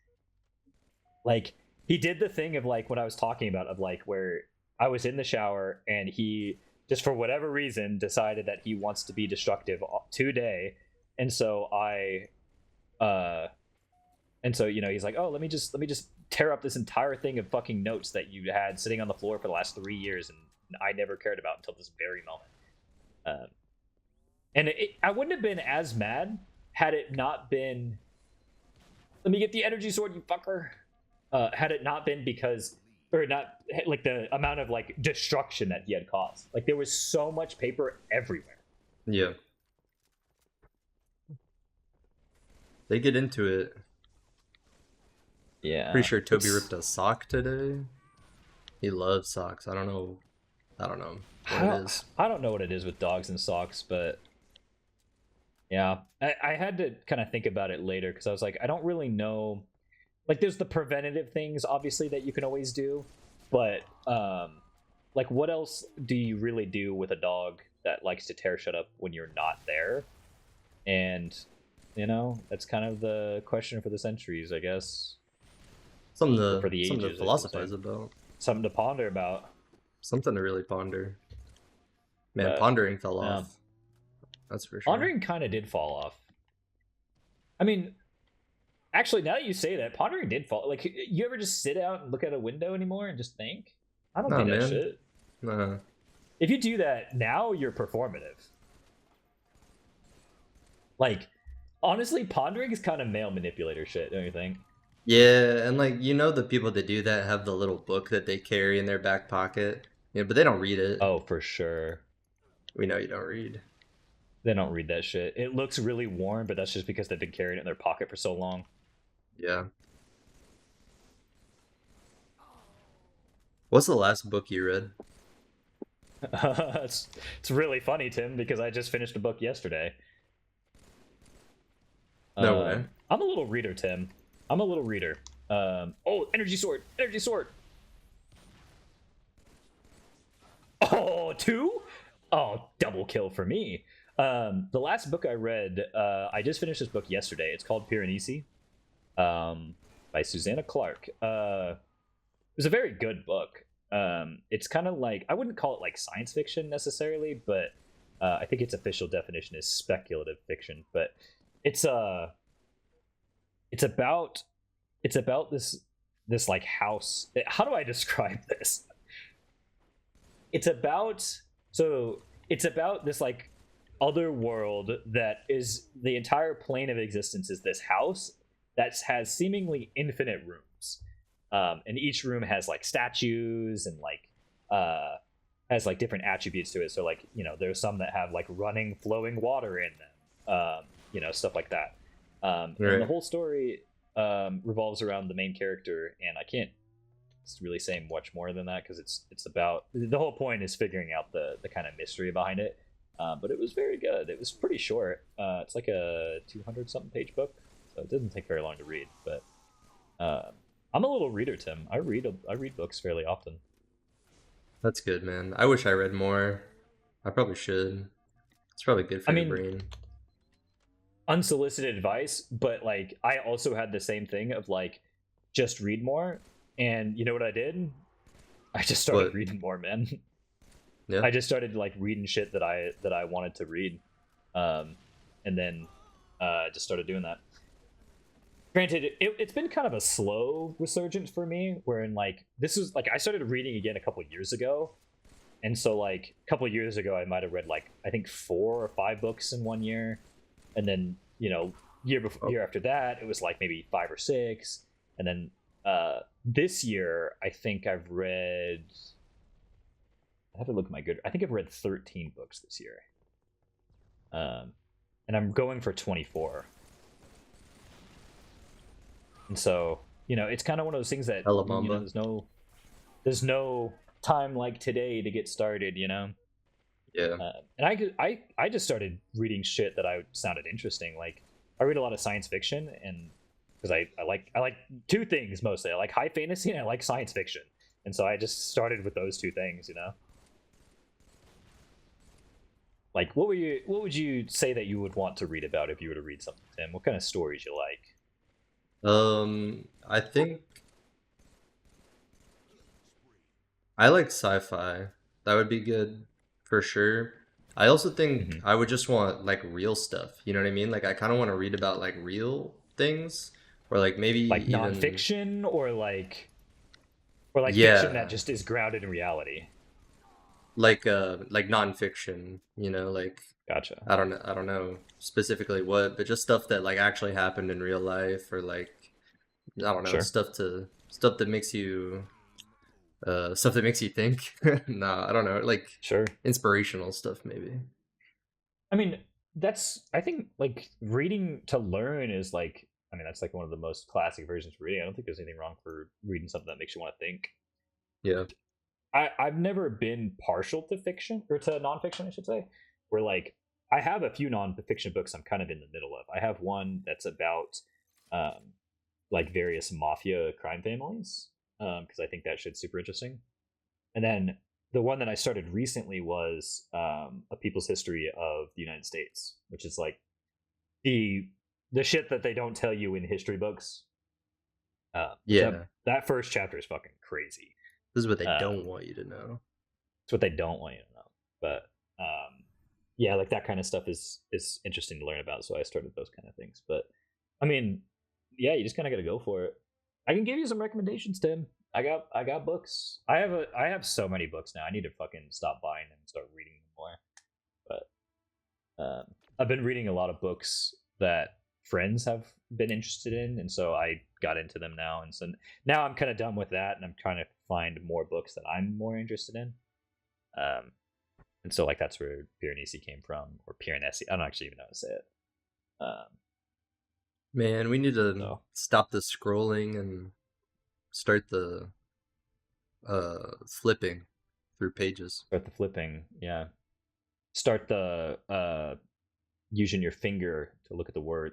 Like he did the thing of like what I was talking about of like where I was in the shower and he just for whatever reason decided that he wants to be destructive today, and so uh he's like, oh, let me just tear up this entire thing of fucking notes that you had sitting on the floor for the last 3 years and I never cared about until this very moment. And I wouldn't have been as mad had it not been. Let me get the energy sword, you fucker. Had it not been because, or not like the amount of like destruction that he had caused. Like there was so much paper everywhere. Yeah. They get into it. Yeah, Pretty sure Toby ripped a sock today. He loves socks. I don't know what it is. I don't know what it is with dogs and socks, but yeah, I had to kind of think about it later because I was like, I don't really know. Like, there's the preventative things, obviously, that you can always do, but like, what else do you really do with a dog that likes to tear shit up when you're not there. And that's kind of the question for the centuries, I guess, or for the Something to ages, I should say. philosophize about. Something to ponder about. Something to really ponder. Man, But pondering fell yeah, off. That's for sure. pondering kind of did fall off. I mean, actually, now that you say that, pondering did fall. Like, you ever just sit out and look out a window anymore and just think? I don't Nah, think that man. shit. Nah. If you do that now, you're performative. Like, honestly, pondering is kind of male manipulator shit, don't you think? Yeah, and like the people that do that have the little book that they carry in their back pocket. Yeah, but they don't read it. Oh, for sure. We know you don't read. They don't read that shit. It looks really worn, but that's just because they've been carrying it in their pocket for so long. Yeah. What's the last book you read? It's really funny, Tim, because I just finished a book yesterday. No way. I'm a little reader, Tim. I'm a little reader. Oh, energy sword, energy sword. Oh, two? Oh, double kill for me. The last book I read, I just finished this book yesterday. It's called Piranesi, by Susanna Clark. It was a very good book. It's kind of like, I wouldn't call it like science fiction necessarily, but I think its official definition is speculative fiction. But it's it's about this like house. How do I describe this? It's about it's about this like other world that is the entire plane of existence is this house that has seemingly infinite rooms, and each room has like statues and like has like different attributes to it. So like there's some that have like running flowing water in them, stuff like that. And the Right. whole story revolves around the main character, and I can't really say much more than that because it's about the whole point is figuring out the kind of mystery behind it. But it was very good. It was pretty short. It's like a 200 something page book, so it didn't take very long to read. But I'm a little reader, Tim. I read books fairly often. That's good, man. I wish I read more. I probably should. It's probably good I for your mean, brain. unsolicited advice, but like I also had the same thing of like just read more. And you know what I did? I just started What? reading more, man. Yeah. I just started like reading shit that I wanted to read, and then just started doing that. Granted, it's been kind of a slow resurgence for me, wherein like this was like I started reading again a couple years ago, and so like a couple years ago I might have read like I think 4 or 5 books in one year, and then Oh, year after that it was like maybe 5 or 6, and then this year I think I've read. I have to look at my good. I think I've read 13 books this year, um, and I'm going for 24. And so it's kind of one of those things that Ella Mamba. there's no time like today to get started. Yeah. And I just started reading shit that I sounded interesting. Like I read a lot of science fiction, and because I like two things mostly. I like high fantasy and I like science fiction, and so I just started with those two things. Like, what would you say that you would want to read about if you were to read something, Tim? What kind of stories you like? I think I like sci-fi. That would be good for sure. I also think Hmm. I would just want like real stuff. You know what I mean? Like I kind of want to read about like real things or like maybe Like even nonfiction, or like fiction that yeah, just is grounded in reality. like nonfiction, like Gotcha. I don't know specifically what, but just stuff that like actually happened in real life or like I don't know, Sure. stuff that makes you think. No, I don't know, like Sure. inspirational stuff maybe. I mean, that's I think like reading to learn is like I mean that's like one of the most classic versions of reading. I don't think there's anything wrong for reading something that makes you want to think. Yeah. I've never been partial to fiction or to nonfiction, I should say. Where like I have a few nonfiction books I'm kind of in the middle of. I have one that's about um, like various mafia crime families because I think that shit's super interesting. And then the one that I started recently was A People's History of the United States, which is like the the shit that they don't tell you in history books. Which Yeah, that first chapter is fucking crazy. this is what they don't Um, want you to know. it's what they don't want you to know. But yeah, like that kind of stuff is interesting to learn about. So I started those kind of things. But I mean, yeah, you just kind of got to go for it. I can give you some recommendations, Tim. I got books. I have so many books now. I need to fucking stop buying them and start reading them more. But I've been reading a lot of books that friends have been interested in, and so I got into them now. And so now I'm kind of done with that, and I'm trying to find more books that I'm more interested in. Um, and so like that's where Piranesi came from, or Piranesi. I don't actually even know how to say it. Um, Man, we need to so stop the scrolling and start the flipping through pages. start the flipping. Yeah, start the using your finger to look at the word.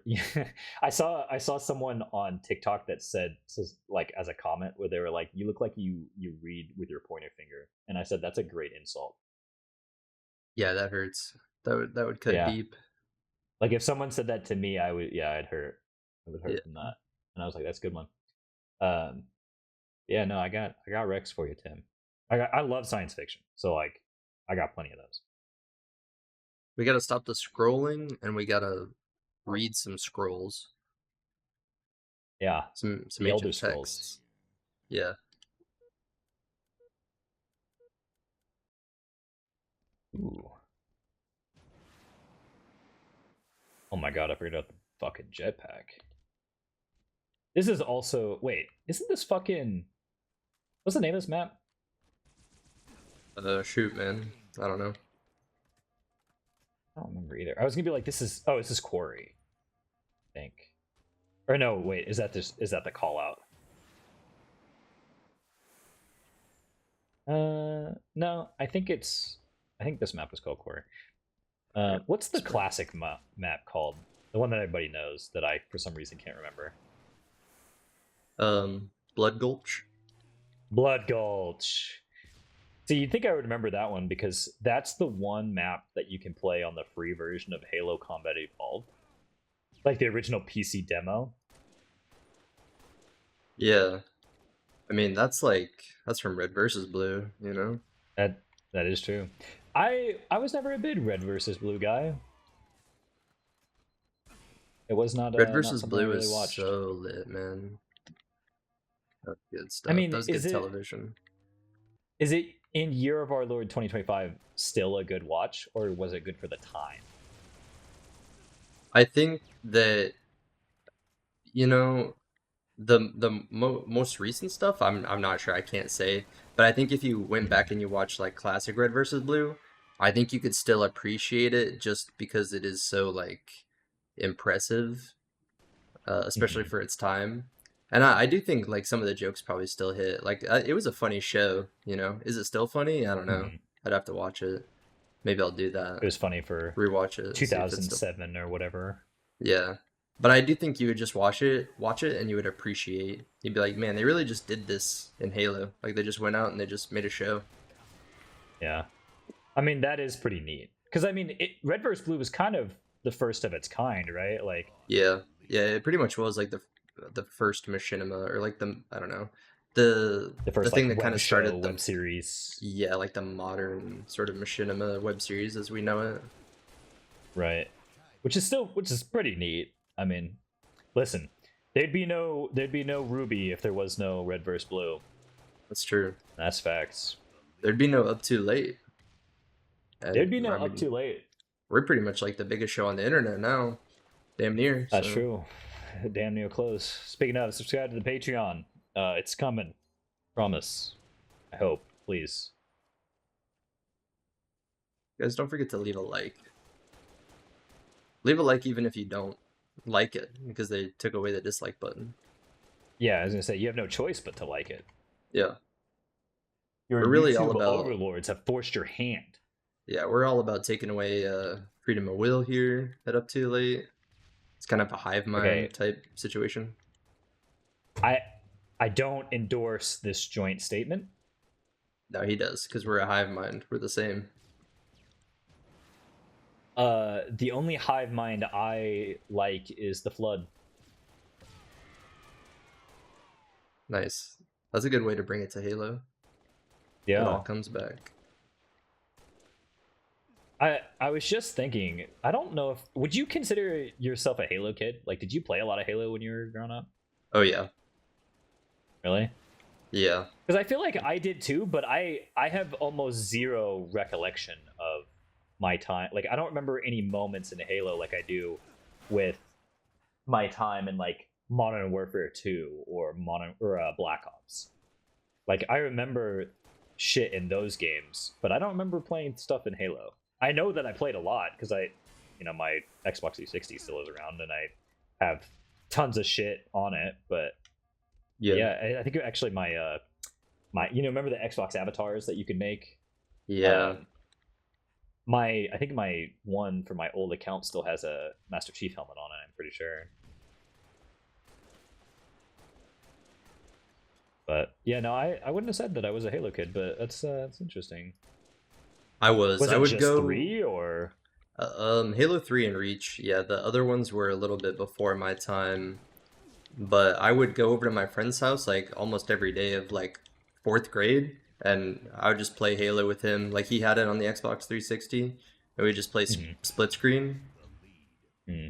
I saw someone on TikTok that says like as a comment where they were like, "You look like you read with your pointer finger," and I said that's a great insult. Yeah, that hurts. That would cut Yeah, deep. like if someone said that to me, I would I'd hurt. I would Yeah. hurt from that, and I was like, that's a good one. Um, yeah, no, I got Rex for you, Tim. I love science fiction, so like I got plenty of those. We gotta stop the scrolling and we gotta read some scrolls. Yeah, Some the Elder ancient Scrolls. texts. Yeah. Ooh. Oh my god, I forgot about the fucking jetpack. This is also wait, isn't this fucking what's the name of this map? Shoot, man. I don't know. I don't remember either. I was gonna be like, this is Quarry, I think. Or no, wait, is that the call out? No, I think this map is called Quarry. Alright, What's the spring. classic map called? The one that everybody knows that I for some reason can't remember. Blood Gulch. Blood Gulch. So you'd think I would remember that one because that's the one map that you can play on the free version of Halo Combat Evolved, like the original PC demo. Yeah. I mean, that's from Red versus Blue, you know? That is true. I was never a big Red versus Blue guy. It was Red not versus something I Blue really is watched. so lit, man. That's good I stuff. That mean, was good television. is it in Year of Our Lord 2025 still a good watch, or was it good for the time? I think that, you know, the most recent stuff, I'm not sure. I can't say, but I think if you went back and you watched like classic Red versus Blue, I think you could still appreciate it just because it is so like impressive, especially Mm-hmm. for its time. And I do think like some of the jokes probably still hit. Like it was a funny show, you know. Is it still funny? I don't know. Mm-hmm. I'd have to watch it. Maybe I'll do It that. was funny for Rewatch it and see if it's still. 2007 or whatever. Yeah. But I do think you would just watch it, and you would appreciate. You'd be like, man, they really just did this in Halo. Like they just went out and they just made a show. Yeah, I mean that is pretty neat because I mean Red vs Blue was kind of the first of its kind, right? Like Yeah, yeah, it pretty much was like the first machinima, or like the I don't know, the the the first like thing that kind web of show, started the web series, yeah, like the modern sort of machinima web series as we know it. right? Which is pretty neat. I mean, listen, there'd be no Ruby if there was no Red vs Blue. That's true. That's facts. There'd be no up2late, There'd and be no I up mean too late. we're pretty much like the biggest show on the internet now, damn near. That's So true. Damn near close. Speaking of, subscribe to the Patreon. It's coming. Promise. I hope. Please. guys, don't forget to leave a like. Leave a like even if you don't like it because they took away the dislike button. Yeah, I was gonna say you have no choice but to like it. Yeah, Your we're really all YouTube about overlords have forced your hand. yeah, we're all about taking away freedom of will here at up2late. It's kind of a hive Okay, mind type situation. I I don't endorse this joint statement. No, he does, because we're a hive mind. We're the same. The only hive mind I like is the Flood. Nice. That's a good way to bring it to Halo. It Yeah. all comes back. I was just thinking, I don't know if would you consider yourself a Halo kid? Like, did you play a lot of Halo when you were growing up? Oh yeah. Really? Yeah. Because I feel like I did too, but I have almost zero recollection of my time. Like, I don't remember any moments in Halo like I do with my time in like Modern Warfare 2 or Black Ops. Like, I remember shit in those games, but I don't remember playing stuff in Halo. I know that I played a lot because my Xbox 360 still is around and I have tons of shit on it. But Yeah. yeah, I think actually my remember the Xbox avatars that you could make. Yeah. Um, I think my one for my old account still has a Master Chief helmet on it. I'm pretty sure. But yeah, no, I wouldn't have said that I was a Halo kid, but that's interesting. I was. Was I it would just go 3 or? Halo 3 and Reach. Yeah, the other ones were a little bit before my time, but I would go over to my friend's house like almost every day of like fourth grade, and I would just play Halo with him. Like he had it on the Xbox 360, and we just play Mhm. split screen. Hmm.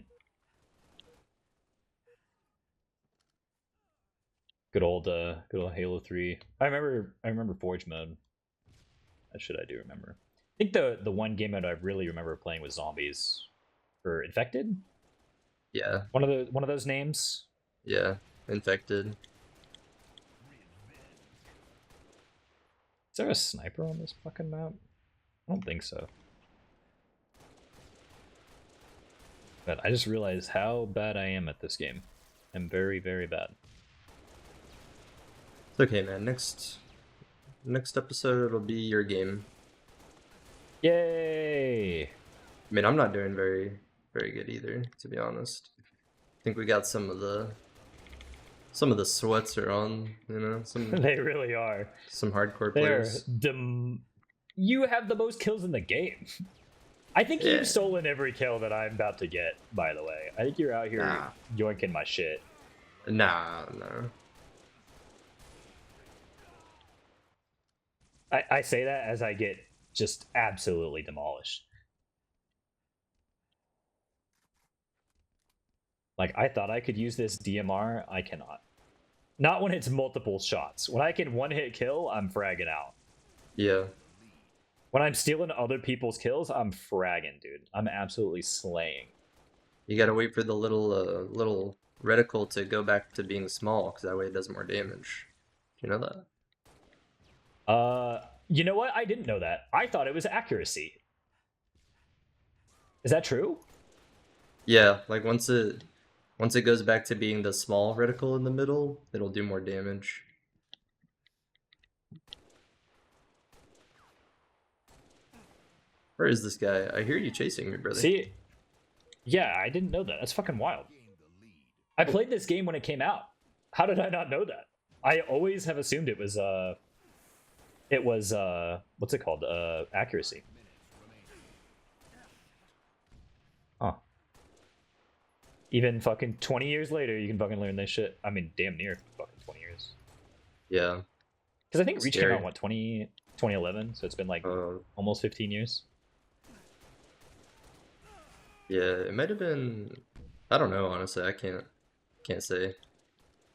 Good old Halo 3. I remember Forge mode. That shit I do remember. I think the one game mode I really remember playing was Zombies or Infected. Yeah, One of those names. yeah, infected. Is there a sniper on this fucking map? I don't think so. But I just realized how bad I am at this game. I'm very, very bad. It's okay, man. Next episode it'll be your game. Yay! I mean, I'm not doing very good either, to be honest. I think we got some of the sweats are on, They really are. some hardcore They're players. You have the most kills in the game. I think you've Yeah. stolen every kill that I'm about to get, by the way. I think you're out here Nah. yoinking my shit. Nah, no. I say that as I get just absolutely demolished. Like, I thought I could use this DMR. I cannot. Not when it's multiple shots. When I can one hit kill, I'm fragging out. Yeah. When I'm stealing other people's kills, I'm fragging, dude. I'm absolutely slaying. You gotta wait for the little reticle to go back to being small, because that way it does more damage. Do you know that? You know what? I didn't know that. I thought it was accuracy. Is that true? Yeah, like once it goes back to being the small reticle in the middle, it'll do more damage. Where is this guy? I hear you chasing me, brother. See, yeah, I didn't know that. That's fucking wild. I played this game when it came out. How did I not know that? I always have assumed it was what's it called? Accuracy. Huh. Even fucking 20 years later, you can fucking learn this shit. I mean, damn near fucking 20 years. Yeah. Because I think Reach came Scary. out, what, 2011? So it's been like almost 15 years. Yeah, it might have been. I don't know, honestly. I can't say.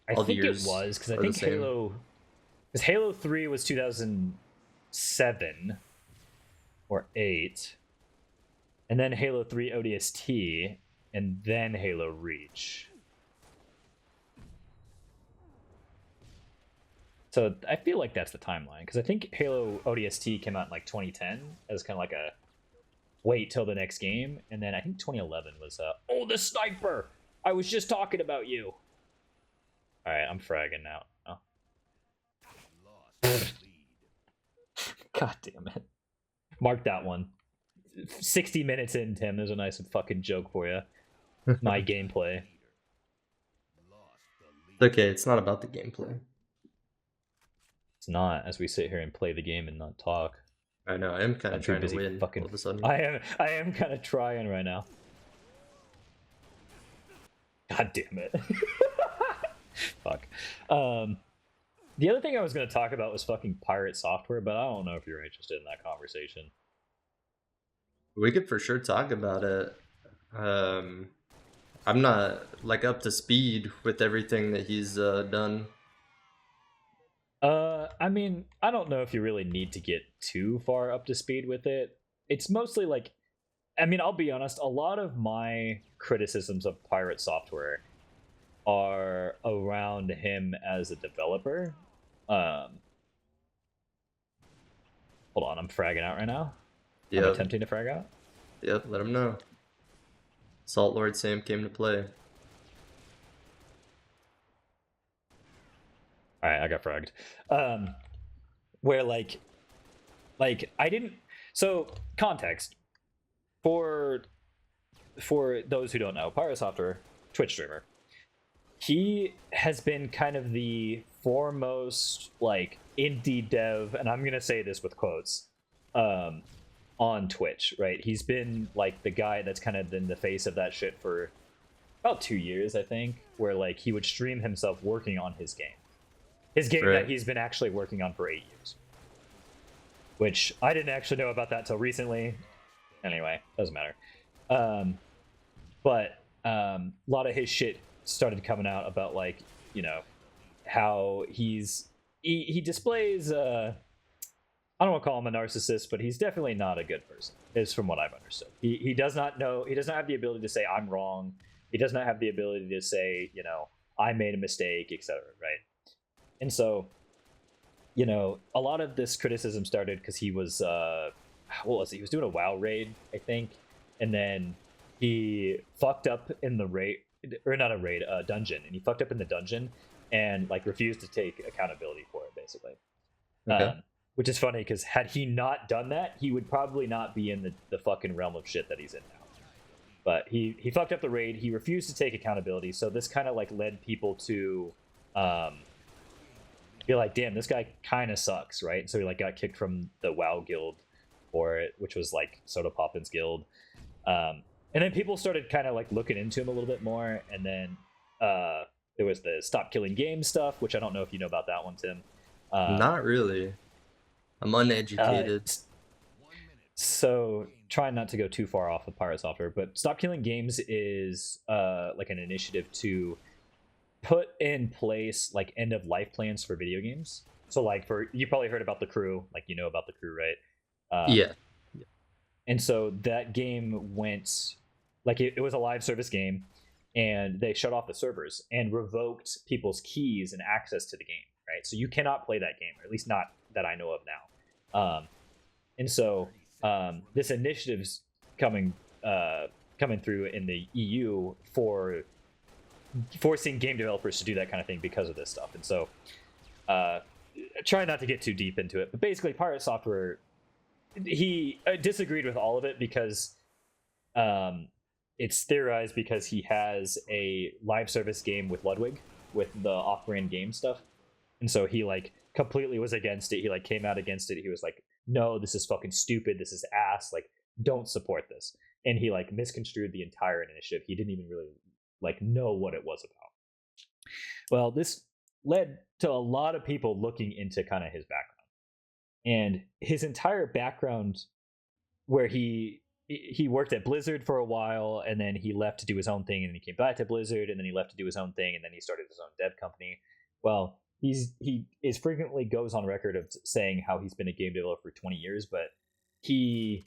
I All the think it years was, because I are the think same. Because Halo 3 was 2007 or 8. And then Halo 3 ODST, and then Halo Reach. So I feel like that's the timeline, because I think Halo ODST came out in like 2010 as kind of like a wait till the next game, and then I think 2011 was oh, the sniper! I was just talking about you. All right, I'm fragging now. Oh. God damn it! Mark that one. 60 minutes in, Tim. There's a nice fucking joke for you. My gameplay. Okay, it's not about the gameplay. It's not, as we sit here and play the game and not talk. I know, I am kind I'm of too trying to busy win all fucking. of a sudden. I am kind of trying right now. God damn it. Fuck. The other thing I was going to talk about was fucking PirateSoftware, but I don't know if you're interested in that conversation. We could for sure talk about it. I'm not like up to speed with everything that he's done. I mean, I don't know if you really need to get too far up to speed with it. It's mostly like, I mean, I'll be honest, a lot of my criticisms of PirateSoftware are around him as a developer. Um, Hold on, I'm fragging out right now. I'm Yep, attempting to frag out. yep. Let him know. Salt Lord Sam came to play. All right, I got fragged. Where like I didn't. So context for those who don't know, PirateSoftware, Twitch streamer. He has been kind of the foremost like indie dev, and I'm gonna say this with quotes, um, on Twitch, right? He's been like the guy that's kind of been the face of that shit for about 2 years, I think, where like he would stream himself working on his game that Right. he's been actually working on for 8 years, which I didn't actually know about that till recently. Anyway, doesn't matter. Um, but a lot of his shit started coming out about like, you know, how he displays I don't want to call him a narcissist, but he's definitely not a good person, is from what I've understood. He does not know, he does not have the ability to say I'm wrong. He does not have the ability to say, you know, I made a mistake, etc. Right? And so, you know, a lot of this criticism started because he was what was it? He was doing a WoW raid, I think, and then he fucked up in the raid, or not a raid, a dungeon, and he fucked up in the dungeon and like refused to take accountability for it, basically. Okay. Which is funny because had he not done that, he would probably not be in the fucking realm of shit that he's in now. But he fucked up the raid. He refused to take accountability, so this kind of like led people to be like, damn, this guy kind of sucks, right? So he like got kicked from the WoW guild for it, which was like Soda Poppin's guild. And then people started kind of like looking into him a little bit more, and then there was the Stop Killing Games stuff, which I don't know if you know about that one, Tim. Not really. I'm Uh, uneducated. so trying not to go too far off of PirateSoftware, but Stop Killing Games is like an initiative to put in place like end of life plans for video games. So like for you probably heard about The Crew, like you know about The Crew, right? Yeah. And so that game went like it was a live service game, and they shut off the servers and revoked people's keys and access to the game, right? So you cannot play that game, or at least not that I know of now. And so this initiative's coming coming through in the EU for forcing game developers to do that kind of thing because of this stuff. And so try not to get too deep into it, but basically PirateSoftware, he disagreed with all of it because it's theorized because he has a live service game with Ludwig with the off-brand game stuff, and so he like completely was against it. He like came out against it. He was like, no, this is fucking stupid, this is ass, like don't support this. And he like misconstrued the entire initiative. He didn't even really like know what it was about. Well, this led to a lot of people looking into kind of his background, and his entire background, where he worked at Blizzard for a while, and then he left to do his own thing, and then he came back to Blizzard, and then he left to do his own thing, and then he started his own dev company. Well, he is frequently goes on record of saying how he's been a game developer for 20 years, but he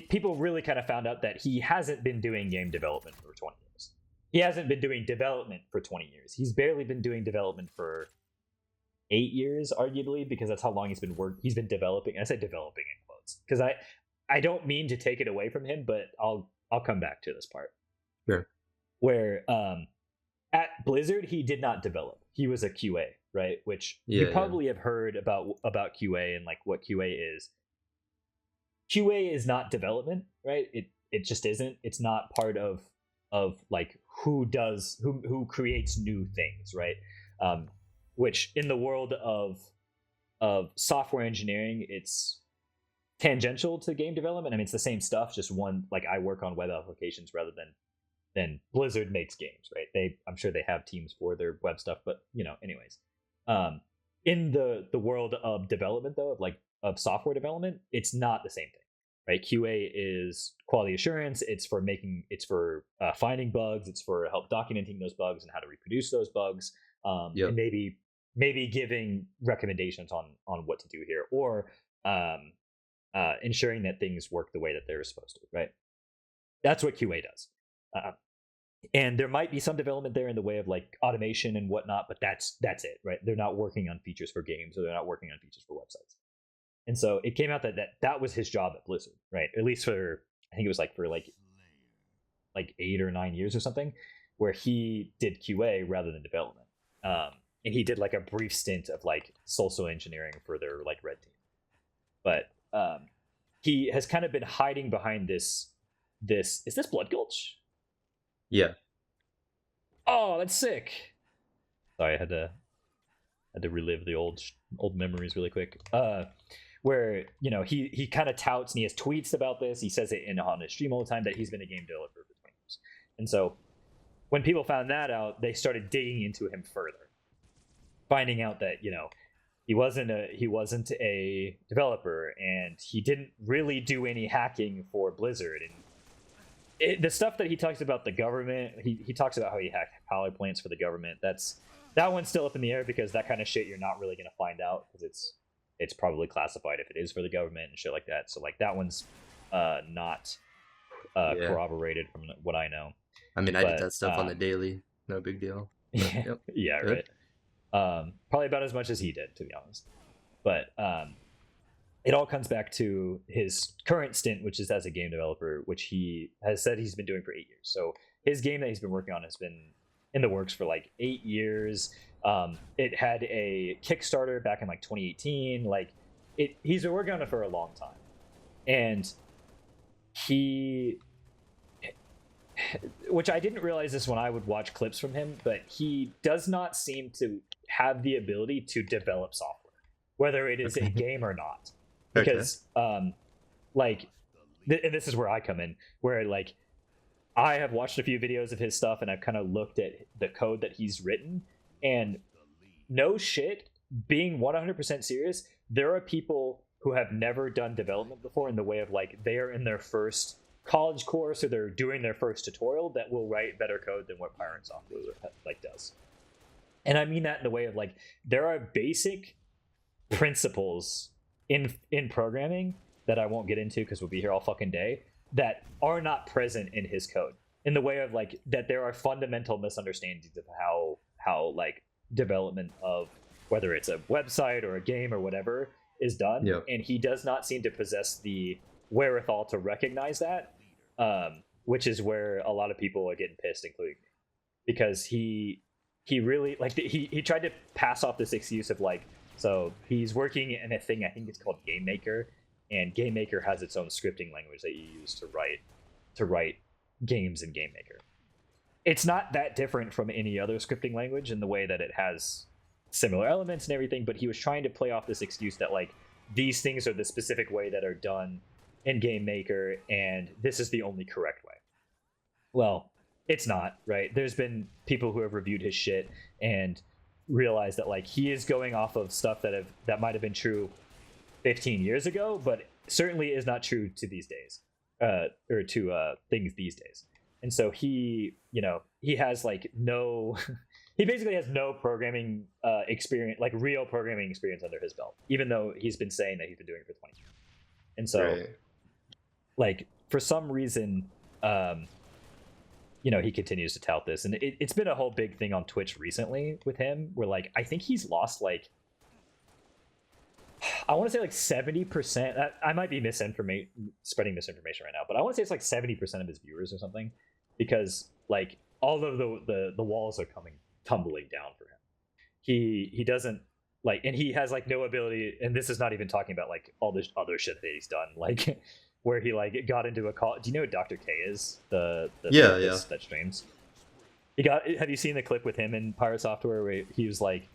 people really kind of found out that he hasn't been doing game development for 20 years. He hasn't been doing development for 20 years. He's barely been doing development for 8 years, arguably, because that's how long he's been developing. And I say developing in quotes because I don't mean to take it away from him, but I'll come back to this part. Sure. Where at Blizzard he did not develop. He was a QA, right? Which Yeah, you yeah. probably have heard about QA and like what QA is. QA is not development, right? It just isn't. It's not part of like who creates new things, right? which in the world of software engineering, it's tangential to game development. I mean, it's the same stuff, just one, like I work on web applications rather than Blizzard makes games, right? I'm sure they have teams for their web stuff, but anyways. In the world of development though, of software development, it's not the same thing, right? QA is quality assurance. It's for finding bugs. It's for help documenting those bugs and how to reproduce those bugs, Yep. and maybe giving recommendations on what to do here, or ensuring that things work the way that they're supposed to, right? That's what QA does. And there might be some development there in the way of like automation and whatnot, but that's it, right? They're not working on features for games, or they're not working on features for websites. And so it came out that was his job at Blizzard, right? At least for, I think it was for 8 or 9 years or something, where he did QA rather than development. And he did like a brief stint of like social engineering for their like red team. But he has kind of been hiding behind this. Is this Blood Gulch? Yeah. Oh, that's sick. Sorry, I had to relive the old memories really quick. Where he kind of touts and he has tweets about this. He says it on his stream all the time that he's been a game developer for 20 years. And so when people found that out, they started digging into him further, finding out that he wasn't a developer, and he didn't really do any hacking for Blizzard. And the stuff that he talks about the government, he talks about how he hacked power plants for the government. That one's still up in the air, because that kind of shit you're not really going to find out, because it's probably classified if it is for the government and shit like that. So like that one's not corroborated from what I know. I mean, I did that stuff on the daily. No big deal. Yep. Yeah, right. Probably about as much as he did, to be honest. But it all comes back to his current stint, which is as a game developer, which he has said he's been doing for 8 years. So his game that he's been working on has been in the works for like 8 years. It had a Kickstarter back in like 2018. Like he's been working on it for a long time. And which I didn't realize this when I would watch clips from him, but he does not seem to have the ability to develop software, whether it is a game or not. Because and this is where I come in, where like I have watched a few videos of his stuff, and I've kind of looked at the code that he's written, and no shit, being 100% serious, there are people who have never done development before, in the way of like they are in their first college course, or they're doing their first tutorial, that will write better code than what PirateSoftware like does. And I mean that in the way of like there are basic principles in programming that I won't get into because we'll be here all fucking day, that are not present in his code, in the way of like that there are fundamental misunderstandings of how like development of whether it's a website or a game or whatever is done. Yep. And he does not seem to possess the wherewithal to recognize that, which is where a lot of people are getting pissed, including me, because he really like he tried to pass off this excuse of like, so he's working in a thing, I think it's called Game Maker, and Game Maker has its own scripting language that you use to write games in Game Maker. It's not that different from any other scripting language in the way that it has similar elements and everything, but he was trying to play off this excuse that like these things are the specific way that are done in Game Maker, and this is the only correct way. Well, it's not, right? There's been people who have reviewed his shit and realize that like he is going off of stuff that might have been true 15 years ago, but certainly is not true to these days, or to things these days. And so he has like no he basically has no programming experience, like real programming experience under his belt, even though he's been saying that he's been doing it for 20 years. And so Right. like for some reason he continues to tout this, and it's been a whole big thing on Twitch recently with him, where like I think he's lost like, I want to say like 70%. I might be spreading misinformation right now, but I want to say it's like 70% of his viewers or something, because like all of the walls are tumbling down for him. He doesn't like, and he has like no ability, and this is not even talking about like all this other shit that he's done, like where he like got into a call. Do you know who Dr. K is? The therapist that streams. Have you seen the clip with him in PirateSoftware where he was like,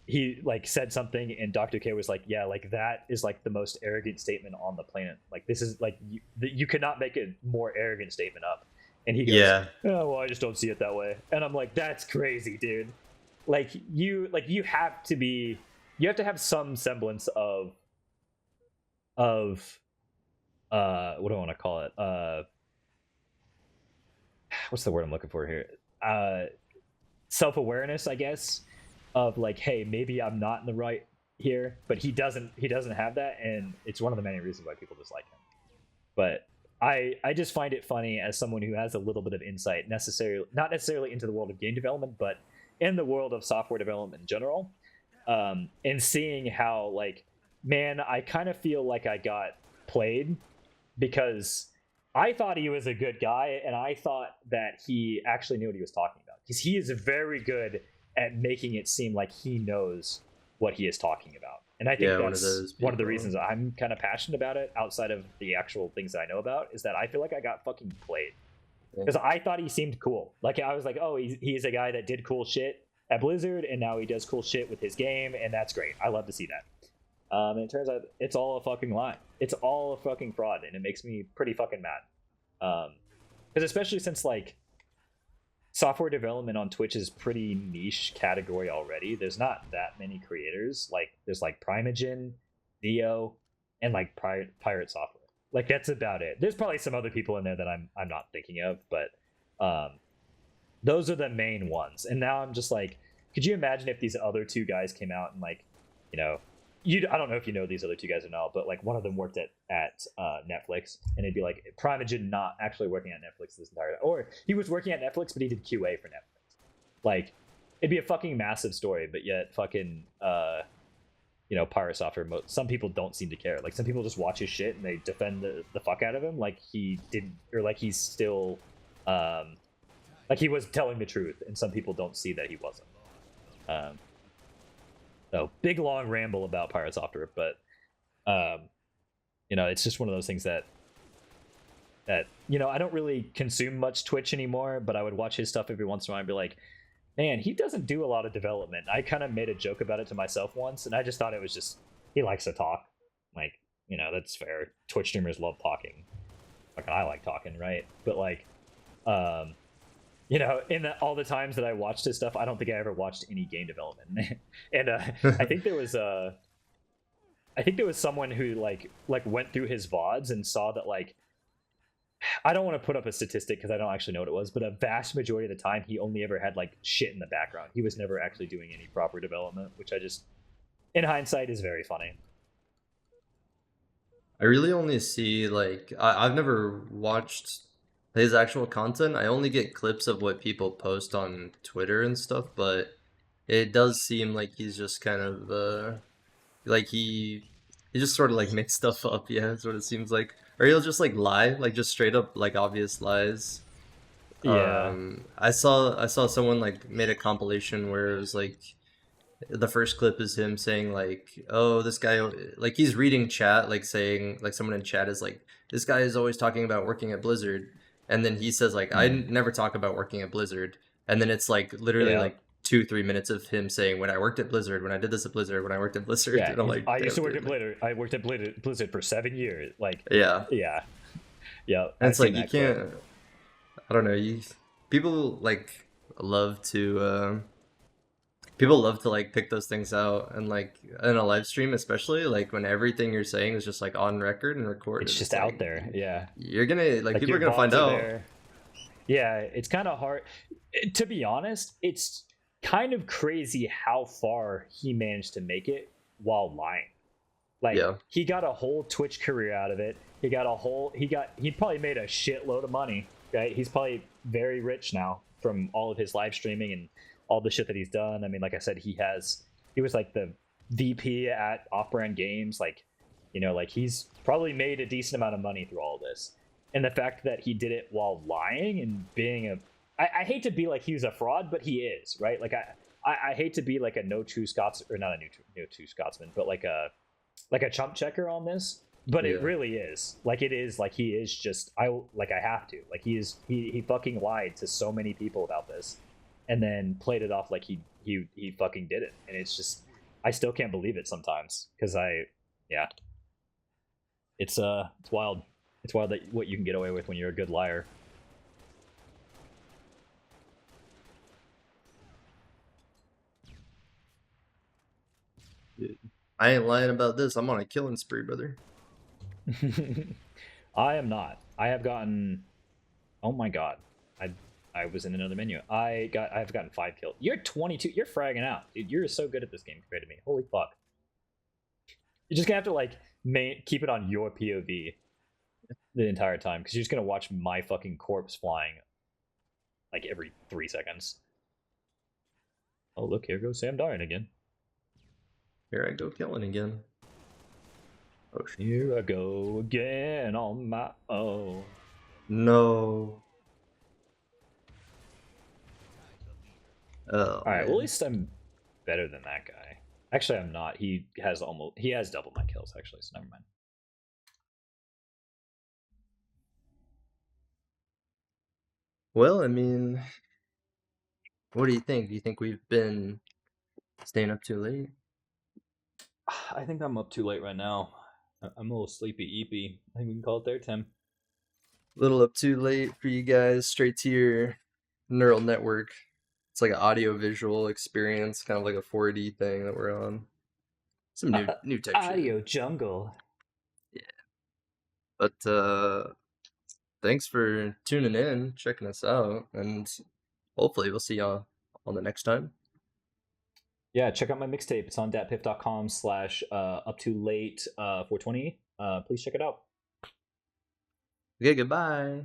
he like said something and Dr. K was like, yeah, like that is like the most arrogant statement on the planet. Like this is like you could not make a more arrogant statement up. And he goes, Yeah. oh well, I just don't see it that way. And I'm like, that's crazy, dude. You have to be, you have to have some semblance of what do I want to call it, what's the word I'm looking for here, self-awareness, I guess, of like, hey, maybe I'm not in the right here. But he doesn't have that, and it's one of the many reasons why people dislike him. But I just find it funny as someone who has a little bit of insight, necessarily not necessarily into the world of game development, but in the world of software development in general, and seeing how, like, man, I kind of feel like I got played because I thought he was a good guy, and I thought that he actually knew what he was talking about, because he is very good at making it seem like he knows what he is talking about. And I think Yeah, one of that's those one of the people. reasons I'm kind of passionate about it, outside of the actual things that I know about, is that I feel like I got fucking played. Yeah. Because I thought he seemed cool. Like, I was like, oh, he's a guy that did cool shit at Blizzard, and now he does cool shit with his game, and that's great. I love to see that. And it turns out it's all a fucking lie. It's all a fucking fraud, and it makes me pretty fucking mad. Because especially since, like, software development on Twitch is pretty niche category already. There's not that many creators. Like, there's like Primogen, Neo, and like PirateSoftware. Like, that's about it. There's probably some other people in there that I'm not thinking of, but those are the main ones. And now I'm just like, could you imagine if these other two guys came out and, like, you know, I don't know if you know these other two guys or not, but like one of them worked at Netflix, and it'd be like Primogen not actually working at Netflix this entire time, or he was working at Netflix but he did QA for Netflix. Like, it'd be a fucking massive story, but yet fucking PirateSoftware, some people don't seem to care. Like, some people just watch his shit and they defend the fuck out of him, like he didn't, or like he's still like he was telling the truth, and some people don't see that he wasn't. So big long ramble about PirateSoftware, but it's just one of those things that I don't really consume much Twitch anymore, but I would watch his stuff every once in a while and be like, man, he doesn't do a lot of development. I kind of made a joke about it to myself once, and I just thought it was just, he likes to talk. Like, that's fair. Twitch streamers love talking. Like, I like talking, right? But like, in all the times that I watched his stuff, I don't think I ever watched any game development. And I think there was someone who like went through his VODs and saw that, like, I don't want to put up a statistic because I don't actually know what it was, but a vast majority of the time he only ever had like shit in the background. He was never actually doing any proper development, which I just, in hindsight, is very funny. I really only see, like, I've never watched his actual content. I only get clips of what people post on Twitter and stuff, but it does seem like he's just kind of like he just sort of like makes stuff up. Yeah, that's what it seems like. Or he'll just like lie, like just straight up like obvious lies. Yeah. I saw someone like made a compilation where it was like the first clip is him saying like, oh, this guy, like, he's reading chat, like saying, like, someone in chat is like, this guy is always talking about working at Blizzard, and then he says like, I Mm. never talk about working at Blizzard, and then it's like literally Yeah. like 2-3 minutes of him saying, when I worked at Blizzard, when I did this at Blizzard, when I worked at Blizzard, Yeah. and I'm like, I used damn, to work dude, at like, Blizzard. I worked at Blizzard for 7 years. Like, yeah. yeah. Yeah. And I've it's seen like you that clip. can't, I don't know, people like love to people love to like pick those things out, and like in a live stream especially, like when everything you're saying is just like on record and It's recorded, just it's out like there. Yeah. you're gonna, like, Like, people are your gonna find VODs are out. there. Yeah. It's kind of hard. To be honest, it's kind of crazy how far he managed to make it while lying. Like, Yeah. he got a whole Twitch career out of it. He probably made a shitload of money, right? He's probably very rich now from all of his live streaming and all the shit that he's done. I mean, like I said, he was like the VP at Off-Brand Games. Like, like, he's probably made a decent amount of money through all of this. And the fact that he did it while lying and being I hate to be like he's a fraud, but he is, right? Like, I hate to be like a no true Scots, or not a no true Scotsman, but like a chump checker on this. But it Yeah. really is, like, it is like he is just, I have to, like, he fucking lied to so many people about this, and then played it off like he fucking did it, and it's just I still can't believe it sometimes because yeah, it's wild. It's wild that what you can get away with when you're a good liar. Dude, I ain't lying about this. I'm on a killing spree, brother. I am not. I have gotten. Oh my god. I was in another menu. I've gotten 5 kills. You're 22. You're fragging out, dude. You're so good at this game compared to me. Holy fuck. You're just gonna have to like keep it on your POV the entire time because you're just gonna watch my fucking corpse flying like every 3 seconds. Oh look, here goes Sam dying again. Here I go killing again. Oh shit. Here I go again on my own. No. Oh, All right, man. well at least I'm better than that guy. Actually, I'm not. He has double my kills actually, so never mind. Well, I mean, what do you think? Do you think we've been staying up too late? I think I'm up too late right now. I'm a little sleepy eepy. I think we can call it there, Tim. A little up too late for you guys, straight to your neural network. It's like an audio visual experience, kind of like a 4D thing that we're on. Some new type Audio shit. jungle. Yeah. But thanks for tuning in, checking us out, and hopefully we'll see y'all on the next time. Yeah, check out my mixtape. It's on datpiff.com/up2late 420. Please check it out. Okay, goodbye.